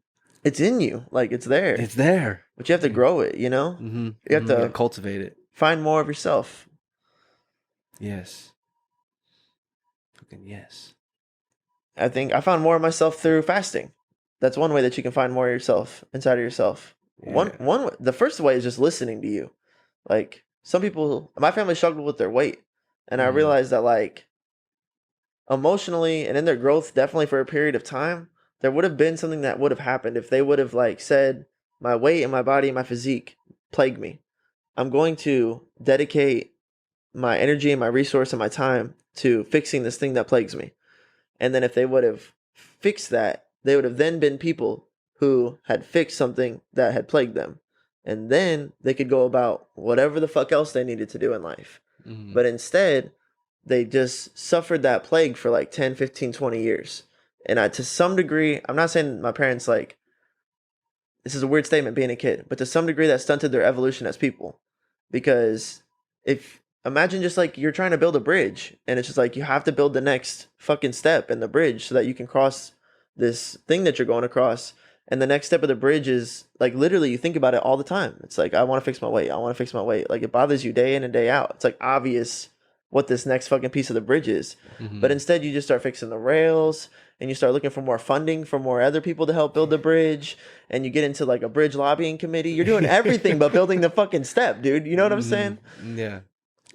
Speaker 2: it's in you, like it's there.
Speaker 1: It's there.
Speaker 2: But you have to grow it, you know?
Speaker 1: Mm-hmm.
Speaker 2: You have to
Speaker 1: cultivate it.
Speaker 2: find more of yourself.
Speaker 1: Yes. Fucking yes.
Speaker 2: I think I found more of myself through fasting. That's one way that you can find more of yourself inside of yourself.
Speaker 1: Yeah.
Speaker 2: The first way is just listening to you. Like, some people, my family struggled with their weight, and I
Speaker 1: Mhm.
Speaker 2: realized that like emotionally and in their growth, definitely for a period of time, there would have been something that would have happened if they would have like said, my weight and my body and my physique plague me. I'm going to dedicate my energy and my resource and my time to fixing this thing that plagues me. And then if they would have fixed that, they would have then been people who had fixed something that had plagued them. And then they could go about whatever the fuck else they needed to do in life.
Speaker 1: Mhm.
Speaker 2: But instead, they just suffered that plague for like 10, 15, 20 years. And to some degree, I'm not saying my parents, like, this is a weird statement being a kid, but to some degree that stunted their evolution as people. Because imagine just like you're trying to build a bridge, and it's just like you have to build the next fucking step in the bridge so that you can cross this thing that you're going across. And the next step of the bridge is like, literally, you think about it all the time. It's like, I want to fix my weight. I want to fix my weight. Like, it bothers you day in and day out. It's like obvious what this next fucking piece of the bridge is.
Speaker 1: Mhm.
Speaker 2: But instead, you just start fixing the rails, and you start looking for more funding for more other people to help build the bridge. And you get into like a bridge lobbying committee. You're doing everything but building the fucking step, dude. You know what I'm saying?
Speaker 1: Yeah.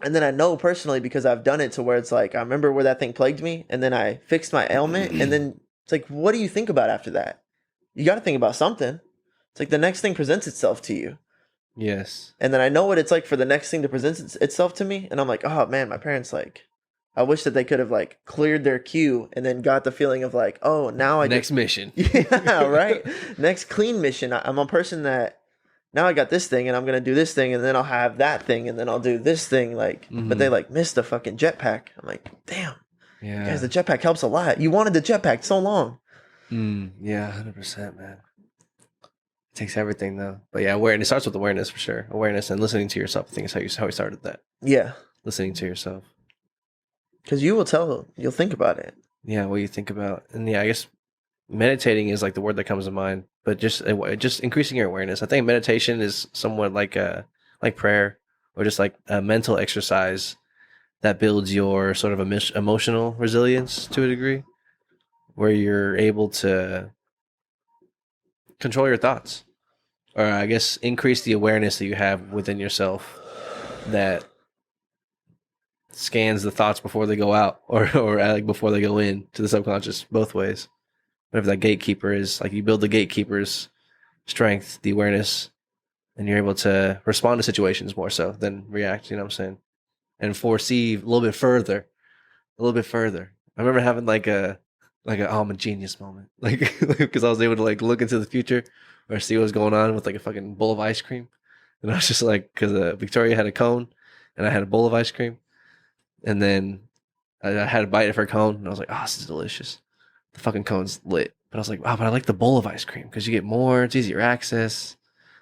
Speaker 2: And then I know personally, because I've done it, to where it's like, I remember where that thing plagued me, and then I fixed my ailment. And then it's like, what do you think about after that? You got to think about something. It's like the next thing presents itself to you.
Speaker 1: Yes.
Speaker 2: And then I know what it's like for the next thing to present itself to me. And I'm like, oh man, my parents, like, I wish that they could have like cleared their queue and then got the feeling of like, oh, now I
Speaker 1: Next mission.
Speaker 2: yeah, right. Next clean mission. I'm a person that now I got this thing, and I'm gonna do this thing, and then I'll have that thing, and then I'll do this thing. Like, but they like missed the fucking jetpack. I'm like, damn.
Speaker 1: Yeah.
Speaker 2: Guys, the jetpack helps a lot. You wanted the jetpack so long.
Speaker 1: Yeah, 100%, man. It takes everything though. But yeah, awareness starts with awareness for sure. Awareness and listening to yourself. I think is how we started that.
Speaker 2: Yeah.
Speaker 1: Listening to yourself.
Speaker 2: Because you'll think about it.
Speaker 1: Yeah, what you think about. And yeah, I guess meditating is like the word that comes to mind, but just increasing your awareness. I think meditation is somewhat like prayer, or just like a mental exercise that builds your sort of emotional resilience to a degree, where you're able to control your thoughts, or I guess increase the awareness that you have within yourself that scans the thoughts before they go out, or like before they go in to the subconscious, both ways. Whatever that gatekeeper is, like you build the gatekeeper's strength, the awareness, and you're able to respond to situations more so than react, you know what I'm saying? And foresee a little bit further. I remember having like oh, I'm a genius moment. Like, because I was able to like look into the future or see what was going on with like a fucking bowl of ice cream. And I was just like, because Victoria had a cone and I had a bowl of ice cream. And then I had a bite of her cone and I was like, oh, this is delicious. The fucking cone's lit. But I was like, wow, but I like the bowl of ice cream because you get more, it's easier access.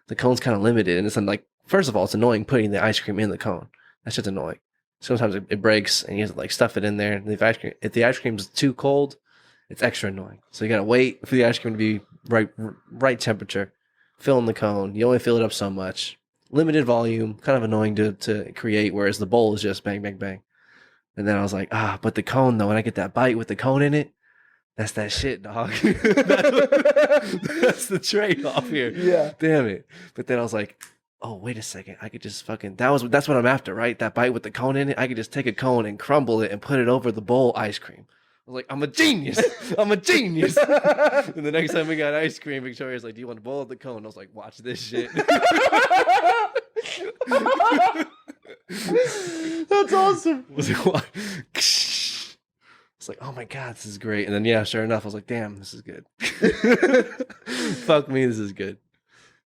Speaker 1: The cone's kind of limited. And it's like, first of all, it's annoying putting the ice cream in the cone. That's just annoying. Sometimes it breaks and you have to like stuff it in there. And if the ice cream's too cold, it's extra annoying. So you got to wait for the ice cream to be right temperature. Fill in the cone. You only fill it up so much. Limited volume, kind of annoying to create, whereas the bowl is just bang, bang, bang. And then I was like, but the cone though, when I get that bite with the cone in it, that's that shit, dog. That's the trade-off here.
Speaker 2: Yeah.
Speaker 1: Damn it. But then I was like, oh, wait a second. I could just fucking, that's what I'm after, right? That bite with the cone in it. I could just take a cone and crumble it and put it over the bowl ice cream. I was like, I'm a genius. I'm a genius. And the next time we got ice cream, Victoria's like, do you want a bowl of the cone? I was like, watch this shit.
Speaker 2: That's awesome.
Speaker 1: I was like, what? It's like, oh my God, this is great. And then, yeah, sure enough, I was like, damn, this is good. Fuck me, this is good.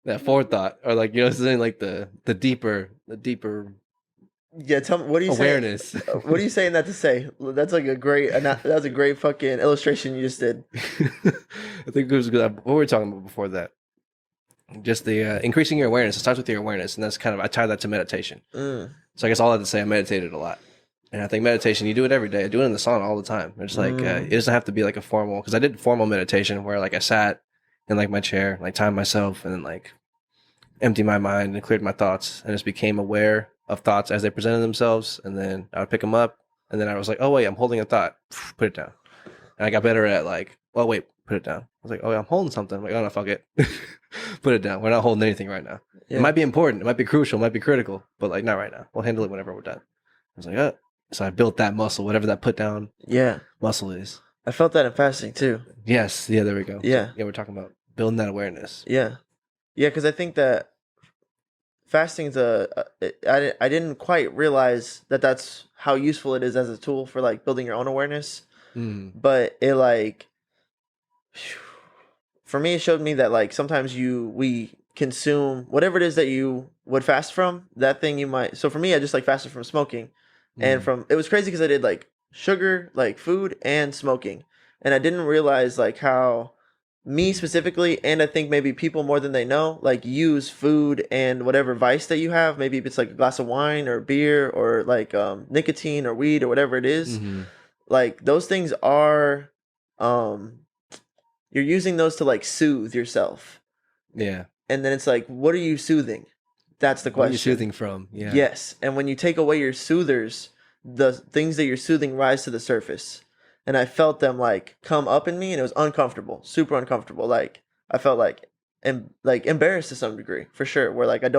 Speaker 1: That forethought, or like, you know, something like the deeper.
Speaker 2: Yeah, tell me, what are you
Speaker 1: awareness.
Speaker 2: saying? What are you saying that to say? That's like that's a great fucking illustration you just did.
Speaker 1: I think it was good. What were we talking about before that? Just the increasing your awareness. It starts with your awareness, and that's kind of, I tie that to meditation. So I guess all I have to say, I meditated a lot. And I think meditation, you do it every day. I do it in the sauna all the time. It's like, it doesn't have to be like a formal, because I did formal meditation where like I sat in like my chair, like timed myself, and then like emptied my mind and cleared my thoughts, and just became aware of thoughts as they presented themselves. And then I would pick them up, and then I was like, oh wait, I'm holding a thought. Put it down. And I got better at like, oh wait, put it down. I was like, oh, I'm holding something. I'm like, oh no, fuck it. Put it down. We're not holding anything right now. Yeah. It might be important. It might be crucial. It might be critical, but like not right now. We'll handle it whenever we're done. I was like, oh. So I built that muscle, whatever that put down muscle is.
Speaker 2: I felt that in fasting too.
Speaker 1: Yes. Yeah, there we go.
Speaker 2: Yeah.
Speaker 1: So, yeah, we're talking about building that awareness.
Speaker 2: Yeah. Yeah, because I think that fasting's I didn't quite realize that that's how useful it is as a tool for like building your own awareness. But it like, for me, it showed me that like sometimes we consume whatever it is that you would fast from, that thing you might. So for me, I just like fasted from smoking. And it was crazy because I did like sugar, like food and smoking. And I didn't realize like how me specifically, and I think maybe people more than they know, like use food and whatever vice that you have. Maybe if it's like a glass of wine or beer or like nicotine or weed or whatever it is. Like those things are, you're using those to like soothe yourself. Yeah. And then it's like, what are you soothing? That's the question.
Speaker 1: What are you soothing from? Yeah.
Speaker 2: Yes. And when you take away your soothers, the things that you're soothing rise to the surface. And I felt them like come up in me, and it was uncomfortable, super uncomfortable. Like I felt like embarrassed to some degree, for sure. Where like I'd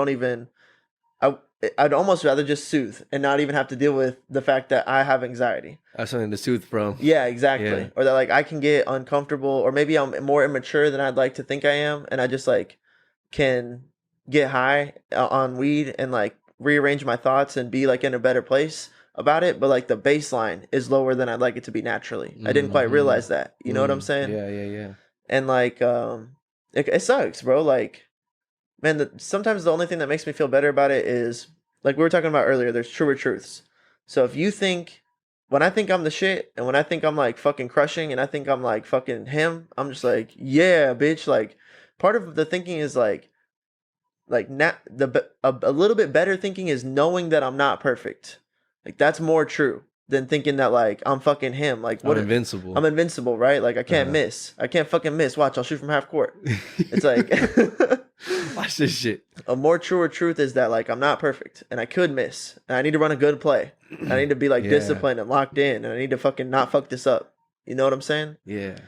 Speaker 2: almost rather just soothe and not even have to deal with the fact that I have anxiety.
Speaker 1: I have something to soothe from.
Speaker 2: Yeah, exactly. Yeah. Or that like I can get uncomfortable, or maybe I'm more immature than I'd like to think I am, and I just like can get high on weed and like rearrange my thoughts and be like in a better place about it, but like the baseline is lower than I'd like it to be naturally. I didn't quite realize that. You know what I'm saying?
Speaker 1: Yeah.
Speaker 2: And like it sucks, bro. Like, man, sometimes the only thing that makes me feel better about it is like we were talking about earlier, there's truer truths. So if you think when I think I'm the shit, and when I think I'm like fucking crushing, and I think I'm like fucking him, I'm just like, yeah, bitch. Like, part of the thinking is like not a little bit better thinking is knowing that I'm not perfect. Like, that's more true than thinking that like I'm fucking him. Like,
Speaker 1: I'm invincible.
Speaker 2: I'm invincible, right? Like, I can't miss. I can't fucking miss. Watch, I'll shoot from half court. It's like
Speaker 1: watch this shit.
Speaker 2: A more truer truth is that like I'm not perfect, and I could miss, and I need to run a good play. I need to be like disciplined and locked in, and I need to fucking not fuck this up. You know what I'm saying?
Speaker 1: Yeah.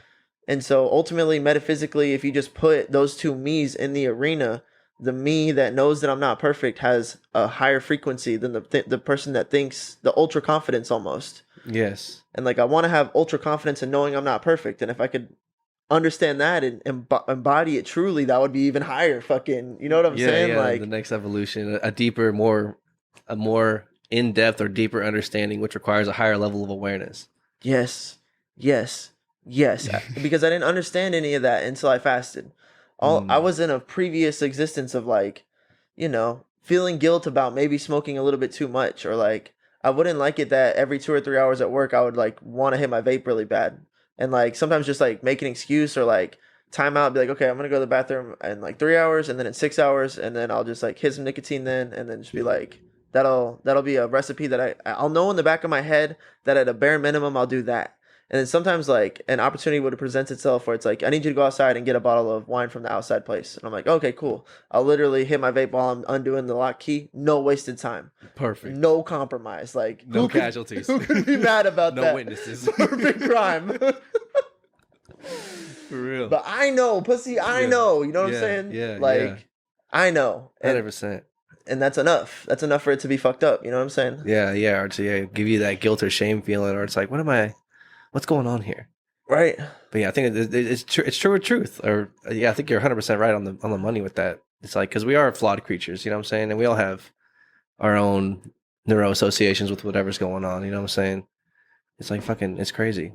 Speaker 2: And so ultimately, metaphysically, if you just put those two me's in the arena, the me that knows that I'm not perfect has a higher frequency than the person that thinks the ultra confidence almost.
Speaker 1: Yes.
Speaker 2: And like, I want to have ultra confidence in knowing I'm not perfect, and if I could understand that and embody it truly, that would be even higher. Fucking, you know what I'm saying?
Speaker 1: Yeah,
Speaker 2: like
Speaker 1: the next evolution, a deeper, a more in-depth or deeper understanding, which requires a higher level of awareness.
Speaker 2: Yes. Because I didn't understand any of that until I fasted. I was in a previous existence of like, feeling guilt about maybe smoking a little bit too much, or like I wouldn't like it that every 2 or 3 hours at work I would like want to hit my vape really bad. And like sometimes just like make an excuse or like time out, be like, okay, I'm gonna go to the bathroom in like 3 hours, and then in 6 hours, and then I'll just like hit some nicotine then, and then just be like, that'll be a recipe that I'll know in the back of my head that at a bare minimum I'll do that. And then sometimes like an opportunity would present itself where it's like, I need you to go outside and get a bottle of wine from the outside place. And I'm like, okay, cool. I'll literally hit my vape while I'm undoing the lock key. No wasted time.
Speaker 1: Perfect.
Speaker 2: No compromise. Like,
Speaker 1: no casualties.
Speaker 2: Who could be mad about
Speaker 1: no
Speaker 2: that?
Speaker 1: No witnesses.
Speaker 2: Perfect crime.
Speaker 1: For real.
Speaker 2: But I know, pussy, I know. You know what I'm saying?
Speaker 1: Yeah.
Speaker 2: Like, I know.
Speaker 1: 100%.
Speaker 2: And that's enough. That's enough for it to be fucked up. You know what I'm saying?
Speaker 1: Yeah. Or to give you that guilt or shame feeling, or it's like, what's going on here?
Speaker 2: Right.
Speaker 1: But yeah, I think it's true. It's true with truth. Or I think you're 100% right on the money with that. It's like, because we are flawed creatures, you know what I'm saying? And we all have our own neuro associations with whatever's going on, you know what I'm saying? It's like fucking, it's crazy.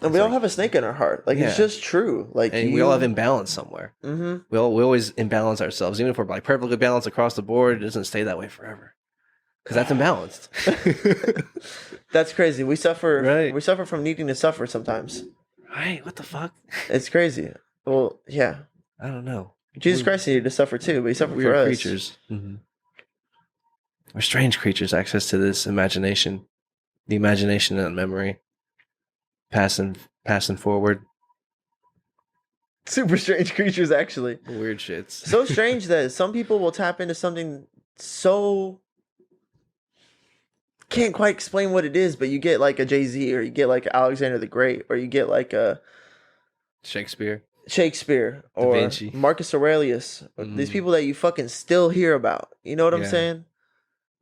Speaker 2: And we all have a snake in our heart. Like, it's just true. Like,
Speaker 1: and we all have imbalance somewhere.
Speaker 2: Mm-hmm.
Speaker 1: We always imbalance ourselves. Even if we're like perfectly balanced across the board, it doesn't stay that way forever. Because that's imbalanced.
Speaker 2: That's crazy. We suffer.
Speaker 1: Right.
Speaker 2: We suffer from needing to suffer sometimes.
Speaker 1: Right. What the fuck?
Speaker 2: It's crazy. Well, yeah.
Speaker 1: I don't know.
Speaker 2: Jesus Christ needed to suffer too, but he suffered
Speaker 1: for
Speaker 2: us.
Speaker 1: Creatures. Mm-hmm. We're strange creatures. Access to this imagination, the imagination and memory, passing forward.
Speaker 2: Super strange creatures, actually.
Speaker 1: Weird shits.
Speaker 2: So strange that some people will tap into something so can't quite explain what it is, but you get like a Jay-Z, or you get like Alexander the Great, or you get like a
Speaker 1: Shakespeare,
Speaker 2: or
Speaker 1: Da Vinci.
Speaker 2: Marcus Aurelius. These people that you fucking still hear about. You know what I'm saying?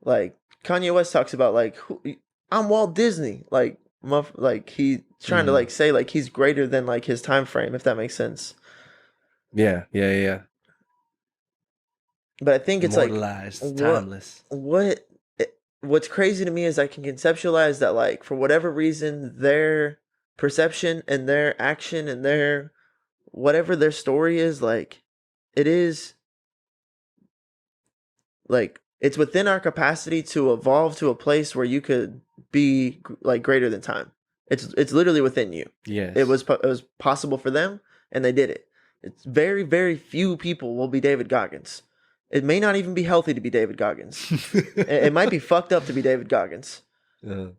Speaker 2: Like Kanye West talks about like, I'm Walt Disney. Like he's trying to like say like he's greater than like his time frame, if that makes sense.
Speaker 1: Yeah.
Speaker 2: But I think it's like
Speaker 1: timeless.
Speaker 2: What's crazy to me is I can conceptualize that like for whatever reason their perception and their action and their whatever their story is, like it is like it's within our capacity to evolve to a place where you could be like greater than time. It's literally within you.
Speaker 1: Yes.
Speaker 2: It was possible for them, and they did it. It's very, very few people will be David Goggins. It may not even be healthy to be David Goggins. It might be fucked up to be David Goggins. And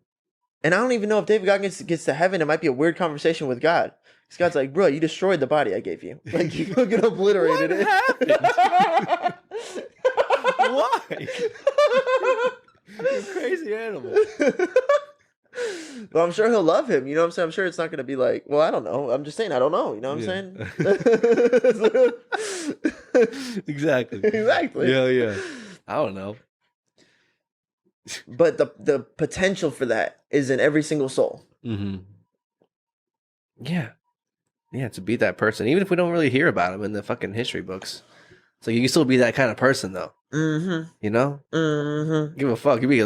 Speaker 2: I don't even know if David Goggins gets to heaven. It might be a weird conversation with God. Because God's like, bro, you destroyed the body I gave you. Like, you fucking obliterated it.
Speaker 1: Why? You're a crazy animal.
Speaker 2: Well, I'm sure he'll love him. You know what I'm saying? I'm sure it's not going to be like, well, I don't know. I'm just saying I don't know. You know what I'm saying?
Speaker 1: Exactly. Yeah. I don't know.
Speaker 2: But the potential for that is in every single soul.
Speaker 1: Mm-hmm. Yeah, to be that person, even if we don't really hear about him in the fucking history books. So you can still be that kind of person, though. Mm-hmm. You know? Mm-hmm. Give a fuck. You be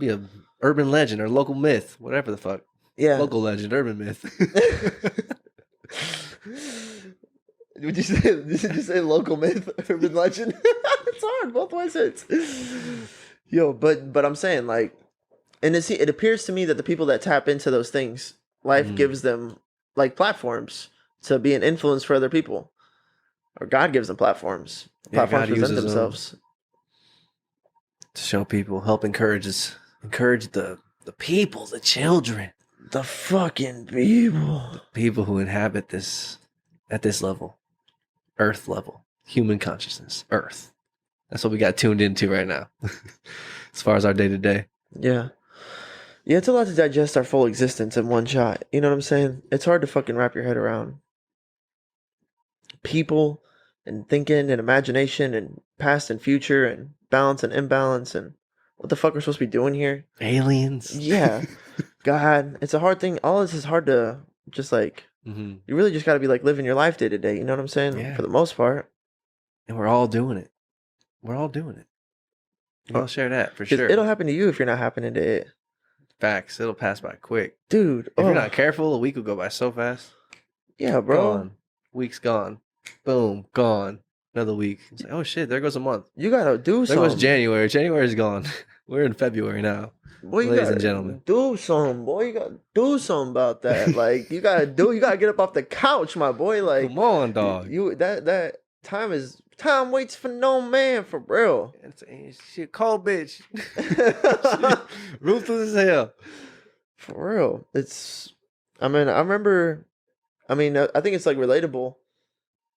Speaker 1: a urban legend or local myth, whatever the fuck.
Speaker 2: Yeah.
Speaker 1: Local legend, urban myth.
Speaker 2: Did you say local myth, urban legend? It's hard. Both ways hits. Yo, but I'm saying like, And it appears to me that the people that tap into those things, life gives them like platforms to be an influence for other people, or God gives them platforms. Platforms present themselves
Speaker 1: to show people, help encourage the people, the children,
Speaker 2: the fucking people
Speaker 1: who inhabit this at this level, Earth level, human consciousness, Earth. That's what we got tuned into right now, as far as our day to day.
Speaker 2: Yeah. Yeah, it's a lot to digest our full existence in one shot. You know what I'm saying? It's hard to fucking wrap your head around people and thinking and imagination and past and future and balance and imbalance and what the fuck we're supposed to be doing here.
Speaker 1: Aliens.
Speaker 2: Yeah. God, it's a hard thing. All this is hard to just like, you really just got to be like living your life day to day. You know what I'm saying?
Speaker 1: Yeah.
Speaker 2: For the most part.
Speaker 1: And we're all doing it. We're all doing it. I'll share that for sure.
Speaker 2: It'll happen to you if you're not happening to it.
Speaker 1: Facts. It'll pass by quick.
Speaker 2: Dude.
Speaker 1: If you're not careful, a week will go by so fast.
Speaker 2: Yeah, bro.
Speaker 1: Gone. Week's gone. Boom. Gone. Another week. It's like, oh shit, there goes a month.
Speaker 2: You got to do something.
Speaker 1: There goes January. January's gone. We're in February now.
Speaker 2: Boy,
Speaker 1: ladies and gentlemen.
Speaker 2: Do something, boy. You gotta do something about that. Like you gotta get up off the couch, my boy. Like
Speaker 1: come on, dog.
Speaker 2: You that time waits for no man, for real.
Speaker 1: She a cold bitch. Ruthless as hell.
Speaker 2: For real. I remember I think it's like relatable.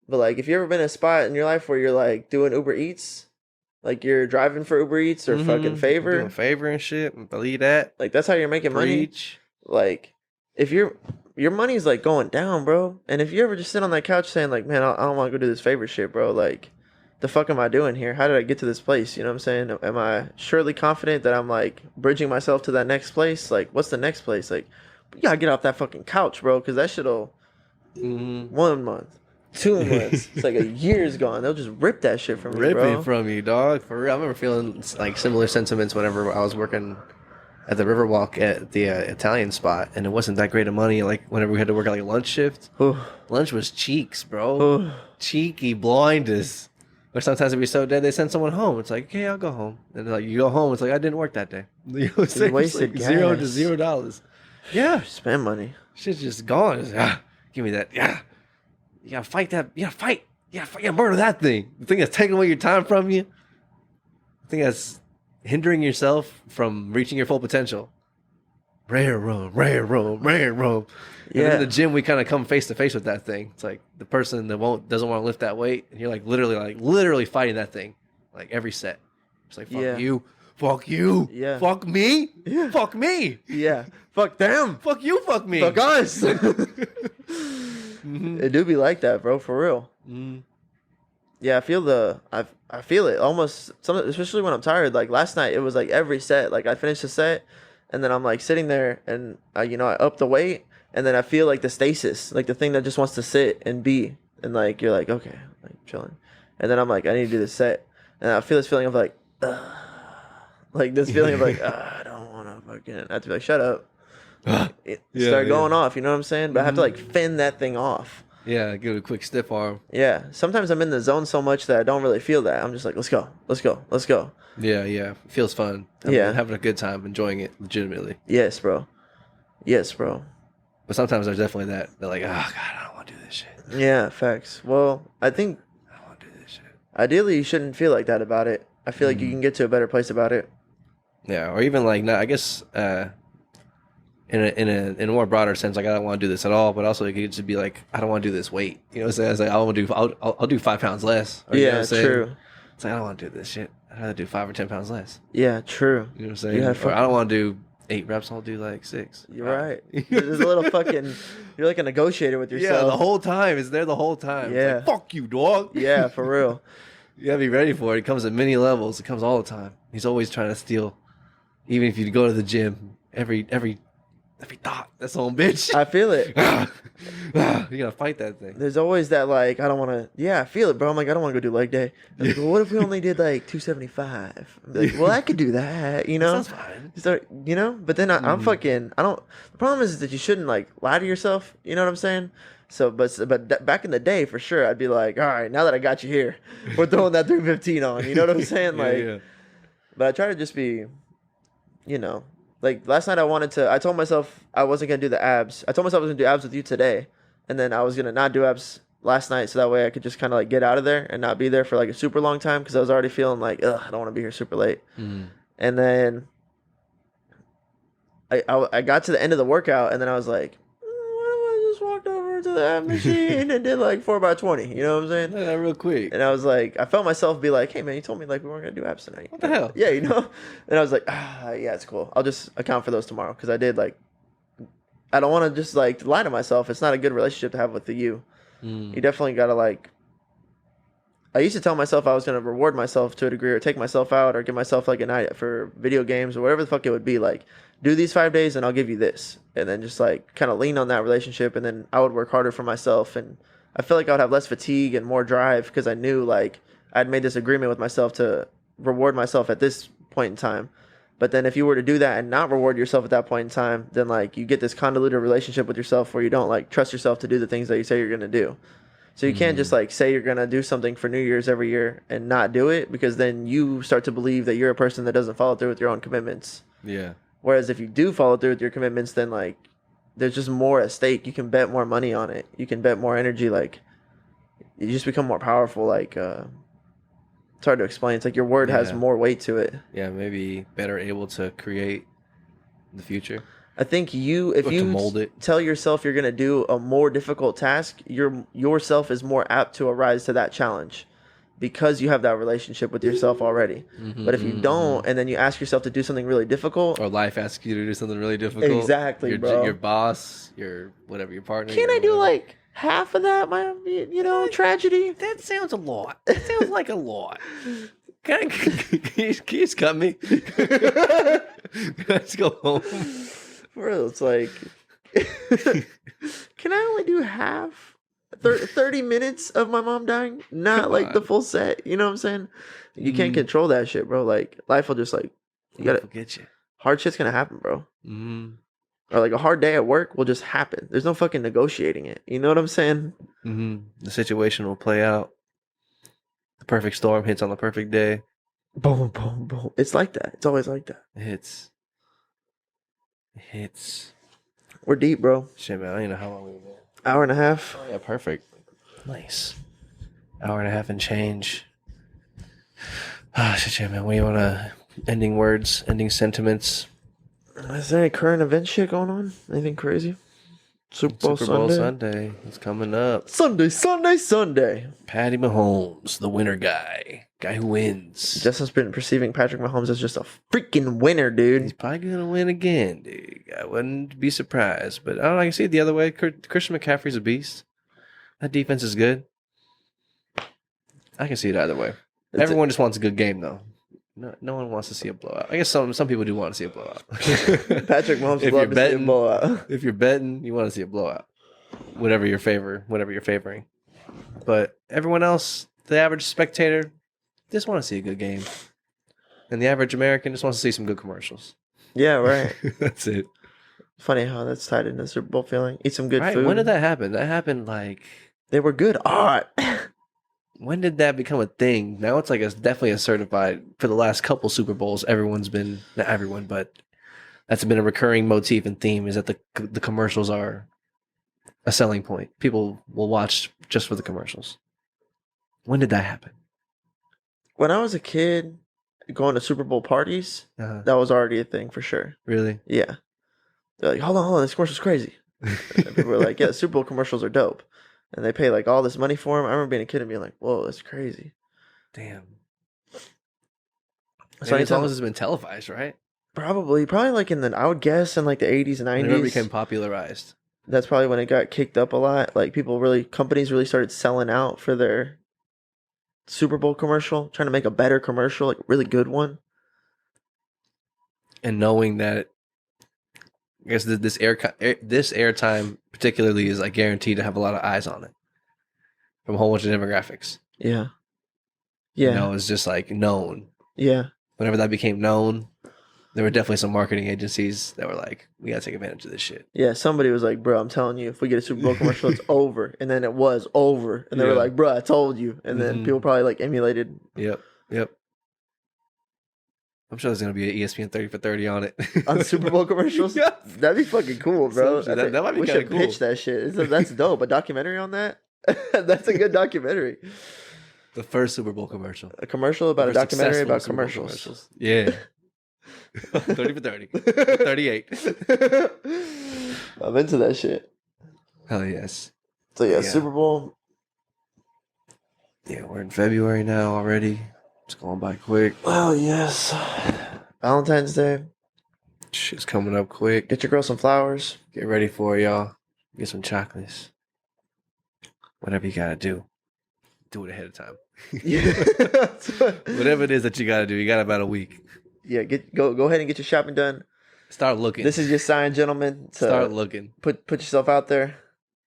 Speaker 2: But like if you ever been in a spot in your life where you're like doing Uber Eats, like you're driving for Uber Eats or fucking Favor.
Speaker 1: Doing Favor and shit. Believe that.
Speaker 2: Like that's how you're making money. Like if your money's like going down, bro. And if you ever just sit on that couch saying like, man, I don't want to go do this Favor shit, bro. Like the fuck am I doing here? How did I get to this place? You know what I'm saying? Am I surely confident that I'm like bridging myself to that next place? Like what's the next place? Like you gotta get off that fucking couch, bro. Cause that shit'll 1 month. 2 months. It's like a year's gone. They'll just rip that shit from me, bro.
Speaker 1: Rip it from you, dog. For real. I remember feeling like similar sentiments whenever I was working at the Riverwalk at the Italian spot, and it wasn't that great of money. Like whenever we had to work like a lunch shift, lunch was cheeks, bro. Cheeky blinders. Or sometimes it'd be so dead they send someone home. It's like, okay, I'll go home. And like you go home, it's like I didn't work that day. You know what I'm saying?
Speaker 2: Wasted
Speaker 1: like
Speaker 2: gas.
Speaker 1: $0 to $0. Yeah,
Speaker 2: spend money.
Speaker 1: Shit's just gone. It's, give me that. Yeah. You gotta fight that. You gotta fight. You gotta murder that thing. The thing that's taking away your time from you. The thing that's hindering yourself from reaching your full potential. Rare room. Yeah. And in the gym, we kind of come face to face with that thing. It's like the person that doesn't want to lift that weight, and you're like literally fighting that thing, like every set. It's like fuck you,
Speaker 2: yeah,
Speaker 1: fuck me, yeah, fuck me,
Speaker 2: yeah, fuck them,
Speaker 1: fuck you, fuck me,
Speaker 2: fuck us. It do be like that, bro, for real. Yeah, I feel it almost, especially when I'm tired. Like last night, it was like every set. Like I finished the set, and then I'm like sitting there, and I up the weight, and then I feel like the stasis, like the thing that just wants to sit and be, and like you're like okay, like chilling, and then I'm like I need to do this set, and I feel this feeling of like, like this feeling of like I don't want to fucking. I have to be like shut up. Start going off, you know what I'm saying? But I have to like fend that thing off.
Speaker 1: Yeah, give it a quick stiff arm.
Speaker 2: Yeah, sometimes I'm in the zone so much that I don't really feel that. I'm just like, let's go.
Speaker 1: Yeah, it feels fun. Having a good time, enjoying it legitimately.
Speaker 2: Yes, bro.
Speaker 1: But sometimes there's definitely that. They're like, oh God, I don't want to do this shit.
Speaker 2: Yeah, facts. Well, I think
Speaker 1: I don't want to do this shit.
Speaker 2: Ideally, you shouldn't feel like that about it. I feel like you can get to a better place about it.
Speaker 1: Yeah, or even like, I guess, in a more broader sense, like I don't want to do this at all, but also it could just be like I don't want to do this weight. You know what I'm saying? It's like I'll do 5 pounds less. Or,
Speaker 2: yeah,
Speaker 1: you know what I'm
Speaker 2: true.
Speaker 1: It's like I don't want to do this shit. I'd rather do 5 or 10 pounds less.
Speaker 2: Yeah, true.
Speaker 1: You know what I'm saying? Or I don't want to do 8 reps. I'll do like 6.
Speaker 2: You're right. There's a little fucking. You're like a negotiator with yourself.
Speaker 1: Yeah, the whole time. It's there the whole time.
Speaker 2: Yeah.
Speaker 1: It's like, fuck you, dog.
Speaker 2: Yeah, for real.
Speaker 1: You gotta be ready for it. It comes at many levels. It comes all the time. He's always trying to steal. Even if you go to the gym, every thought, that's on, bitch.
Speaker 2: I feel it.
Speaker 1: You gotta fight that thing.
Speaker 2: There's always that like I don't want to. Yeah, I feel it, bro. I'm like I don't want to go do leg day. Like, well, what if we only did like 275? I'm like, well, I could do that. You know,
Speaker 1: that sounds fine.
Speaker 2: Start, you know, but then I'm fucking. I don't. The problem is that you shouldn't like lie to yourself. You know what I'm saying? So, but back in the day, for sure, I'd be like, all right, now that I got you here, we're throwing that 315 on. You know what I'm saying? Like,
Speaker 1: yeah.
Speaker 2: But I try to just be, you know, Like last night, I told myself I wasn't gonna do the abs. I told myself I was gonna do abs with you today, and then I was gonna not do abs last night, so that way I could just kind of like get out of there and not be there for like a super long time because I was already feeling like, ugh, I don't want to be here super late. And then I got to the end of the workout, and then I was like, what if I just walked over to the ab machine and did like 4x20? You know what I'm saying?
Speaker 1: Yeah, real quick.
Speaker 2: And I was like, I felt myself be like, hey man, you told me like we weren't gonna do abs tonight.
Speaker 1: What the hell?
Speaker 2: Yeah, you know. And I was like, yeah, it's cool. I'll just account for those tomorrow because I did like. I don't want to just like lie to myself. It's not a good relationship to have with you. You definitely gotta like. I used to tell myself I was gonna reward myself to a degree, or take myself out, or give myself like a night for video games or whatever the fuck it would be. Like, do these 5 days and I'll give you this, and then just like kind of lean on that relationship, and then I would work harder for myself, and I feel like I would have less fatigue and more drive because I knew like I'd made this agreement with myself to reward myself at this point in time. But then if you were to do that and not reward yourself at that point in time, then like you get this convoluted relationship with yourself where you don't like trust yourself to do the things that you say you're gonna do. So you can't just like say you're gonna do something for New Year's every year and not do it, because then you start to believe that you're a person that doesn't follow through with your own commitments.
Speaker 1: Yeah.
Speaker 2: Whereas if you do follow through with your commitments, then like there's just more at stake. You can bet more money on it. You can bet more energy. Like you just become more powerful. Like it's hard to explain. It's like your word has more weight to it.
Speaker 1: Yeah, maybe better able to create the future.
Speaker 2: I think if you
Speaker 1: mold it.
Speaker 2: Tell yourself you're gonna do a more difficult task, yourself is more apt to arise to that challenge, because you have that relationship with yourself already. But if you don't, and then you ask yourself to do something really difficult,
Speaker 1: or life asks you to do something really difficult,
Speaker 2: exactly, bro.
Speaker 1: Your boss, your whatever, your partner.
Speaker 2: Can I do like half of that? My tragedy.
Speaker 1: That sounds a lot. That sounds like a lot. Can you just cut me? Let's go home.
Speaker 2: Bro, it's like, can I only do half? 30 minutes of my mom dying? Not like the full set. You know what I'm saying? You can't control that shit, bro. Like, life will just like, you gotta
Speaker 1: get you.
Speaker 2: Hard shit's gonna happen, bro. Or like a hard day at work will just happen. There's no fucking negotiating it. You know what I'm saying?
Speaker 1: The situation will play out. The perfect storm hits on the perfect day.
Speaker 2: Boom, boom, boom. It's like that. It's always like that.
Speaker 1: It hits.
Speaker 2: We're deep, bro.
Speaker 1: Shit, man. I don't even know how long we've been.
Speaker 2: Hour and a half.
Speaker 1: Oh, yeah, perfect. Nice. Hour and a half and change. Shit, man. What do you want to... Ending words, ending sentiments.
Speaker 2: Is there any current event shit going on? Anything crazy? Super Bowl
Speaker 1: Sunday. It's coming up.
Speaker 2: Sunday.
Speaker 1: Patty Mahomes, the winner guy who wins.
Speaker 2: Justin's been perceiving Patrick Mahomes as just a freaking winner, dude.
Speaker 1: He's probably gonna win again, dude. I wouldn't be surprised, but I don't know. I can see it the other way. Christian McCaffrey's a beast. That defense is good. I can see it either way. Everyone just wants a good game, though. No one wants to see a blowout. I guess some people do want to see a blowout.
Speaker 2: Patrick Mahomes would love to see a blowout.
Speaker 1: If you're betting, you want to see a blowout. Whatever you're favoring. But everyone else, the average spectator, just want to see a good game. And the average American just wants to see some good commercials.
Speaker 2: Yeah, right.
Speaker 1: That's it.
Speaker 2: Funny how that's tied into the Super Bowl feeling. Eat some good food.
Speaker 1: When did that happen? That happened like...
Speaker 2: They were good art.
Speaker 1: When did that become a thing? Now it's like it's definitely a certified, for the last couple Super Bowls, everyone's been, not everyone, but that's been a recurring motif and theme, is that the commercials are a selling point. People will watch just for the commercials. When did that happen?
Speaker 2: When I was a kid, going to Super Bowl parties, that was already a thing for sure.
Speaker 1: Really?
Speaker 2: Yeah. They're like, hold on, this commercial's crazy. And people were like, yeah, Super Bowl commercials are dope. And they pay like all this money for them. I remember being a kid and being like, whoa, that's crazy.
Speaker 1: Damn.
Speaker 2: So
Speaker 1: as long as it's been televised, right?
Speaker 2: Probably like I would guess in like the 80s and 90s.
Speaker 1: It became popularized.
Speaker 2: That's probably when it got kicked up a lot. Like companies really started selling out for their Super Bowl commercial, trying to make a better commercial, like a really good one.
Speaker 1: And knowing that, I guess this airtime particularly is like guaranteed to have a lot of eyes on it from a whole bunch of demographics.
Speaker 2: Yeah.
Speaker 1: It's just like known.
Speaker 2: Yeah.
Speaker 1: Whenever that became known, there were definitely some marketing agencies that were like, we gotta take advantage of this shit.
Speaker 2: Yeah, somebody was like, bro, I'm telling you, if we get a Super Bowl commercial, it's over. And then it was over. And they were like, bro, I told you. And then people probably like emulated.
Speaker 1: Yep. I'm sure there's gonna be an ESPN 30 for 30 on it.
Speaker 2: On Super Bowl commercials?
Speaker 1: Yeah.
Speaker 2: That'd be fucking cool, bro.
Speaker 1: That might be
Speaker 2: we
Speaker 1: kind
Speaker 2: should
Speaker 1: of cool.
Speaker 2: pitch that shit. That's dope. A documentary on that? That's a good documentary.
Speaker 1: The first Super Bowl commercial.
Speaker 2: A commercial about a
Speaker 1: First
Speaker 2: documentary
Speaker 1: successful
Speaker 2: about
Speaker 1: Super Bowl
Speaker 2: commercials.
Speaker 1: Yeah. 30 for 30. 38.
Speaker 2: I'm into that shit.
Speaker 1: Hell yes.
Speaker 2: So yeah,
Speaker 1: Yeah.
Speaker 2: Super Bowl.
Speaker 1: Yeah, we're in February now already. It's going by quick.
Speaker 2: Oh yes. Valentine's Day.
Speaker 1: Shit's coming up quick.
Speaker 2: Get your girl some flowers.
Speaker 1: Get ready for it, y'all. Get some chocolates. Whatever you gotta do. Do it ahead of time.
Speaker 2: Yeah.
Speaker 1: Whatever it is that you gotta do, you got about a week.
Speaker 2: Yeah, go ahead and get your shopping done.
Speaker 1: Start looking.
Speaker 2: This is your sign, gentlemen. To
Speaker 1: Start looking.
Speaker 2: Put yourself out there.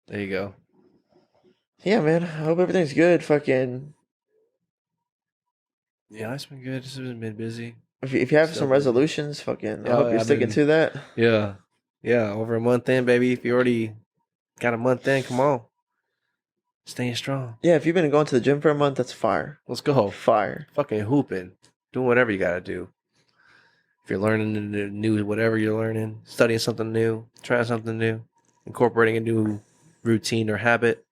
Speaker 1: There you go.
Speaker 2: Yeah, man. I hope everything's good. Fucking.
Speaker 1: Yeah, it's been good. This has been busy.
Speaker 2: If you have
Speaker 1: So
Speaker 2: some
Speaker 1: good.
Speaker 2: resolutions, fucking. I
Speaker 1: Yeah,
Speaker 2: hope you're
Speaker 1: I've
Speaker 2: sticking
Speaker 1: been-
Speaker 2: to that.
Speaker 1: Yeah. Yeah, over a month in, baby. If you already got a month in, come on. Staying strong.
Speaker 2: Yeah, if you've been going to the gym for a month, that's fire.
Speaker 1: Let's go.
Speaker 2: Fire.
Speaker 1: Fucking hooping. Doing whatever you gotta do. If you're learning the new whatever you're learning, studying something new, trying something new, incorporating a new routine or habit.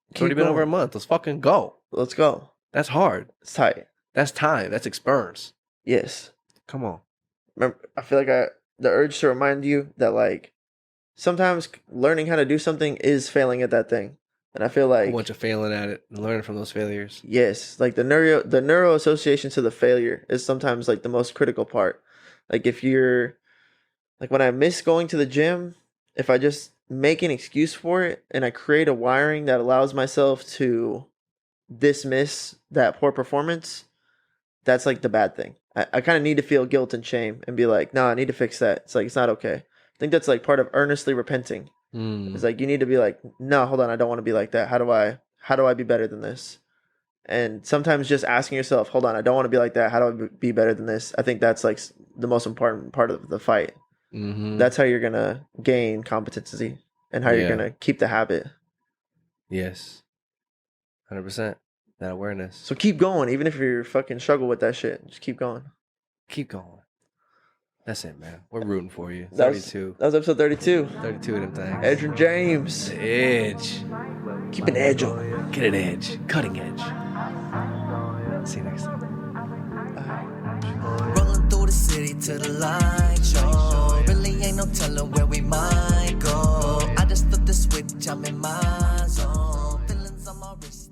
Speaker 1: It's already been over a month. Let's fucking go.
Speaker 2: Let's go.
Speaker 1: That's hard.
Speaker 2: It's tight.
Speaker 1: That's time. That's experience.
Speaker 2: Yes.
Speaker 1: Come on.
Speaker 2: Remember, I feel like the urge to remind you that like sometimes learning how to do something is failing at that thing, and I feel like
Speaker 1: A bunch of failing at it and learning from those failures.
Speaker 2: yes, like the neuro association to the failure is sometimes like the most critical part. Like if you're like when I miss going to the gym, if I just make an excuse for it and I create a wiring that allows myself to dismiss that poor performance, that's like the bad thing. I kind of need to feel guilt and shame and be like, no, I need to fix that. It's like, it's not okay. I think that's like part of earnestly repenting. It's like, you need to be like, no, hold on. I don't want to be like that. How do I be better than this? And sometimes just asking yourself, hold on, I don't want to be like that. How do I be better than this? I think that's like the most important part of the fight.
Speaker 1: Mm-hmm.
Speaker 2: That's how you're going to gain competency and how you're
Speaker 1: Yeah.
Speaker 2: going to keep the habit.
Speaker 1: Yes. 100%. That awareness.
Speaker 2: So keep going. Even if you're fucking struggle with that shit, just keep going.
Speaker 1: Keep going. That's it, man. We're rooting for you.
Speaker 2: That was-
Speaker 1: 32.
Speaker 2: That was episode 32.
Speaker 1: 32 of them things.
Speaker 2: Edge and James.
Speaker 1: The edge.
Speaker 2: Keep an edge on.
Speaker 1: Get an edge. Cutting edge. See you next time.
Speaker 3: Rolling through the city to the light show. Really ain't no telling where we might go. I just flipped the switch, I'm in my zone. Feelings on my wrist.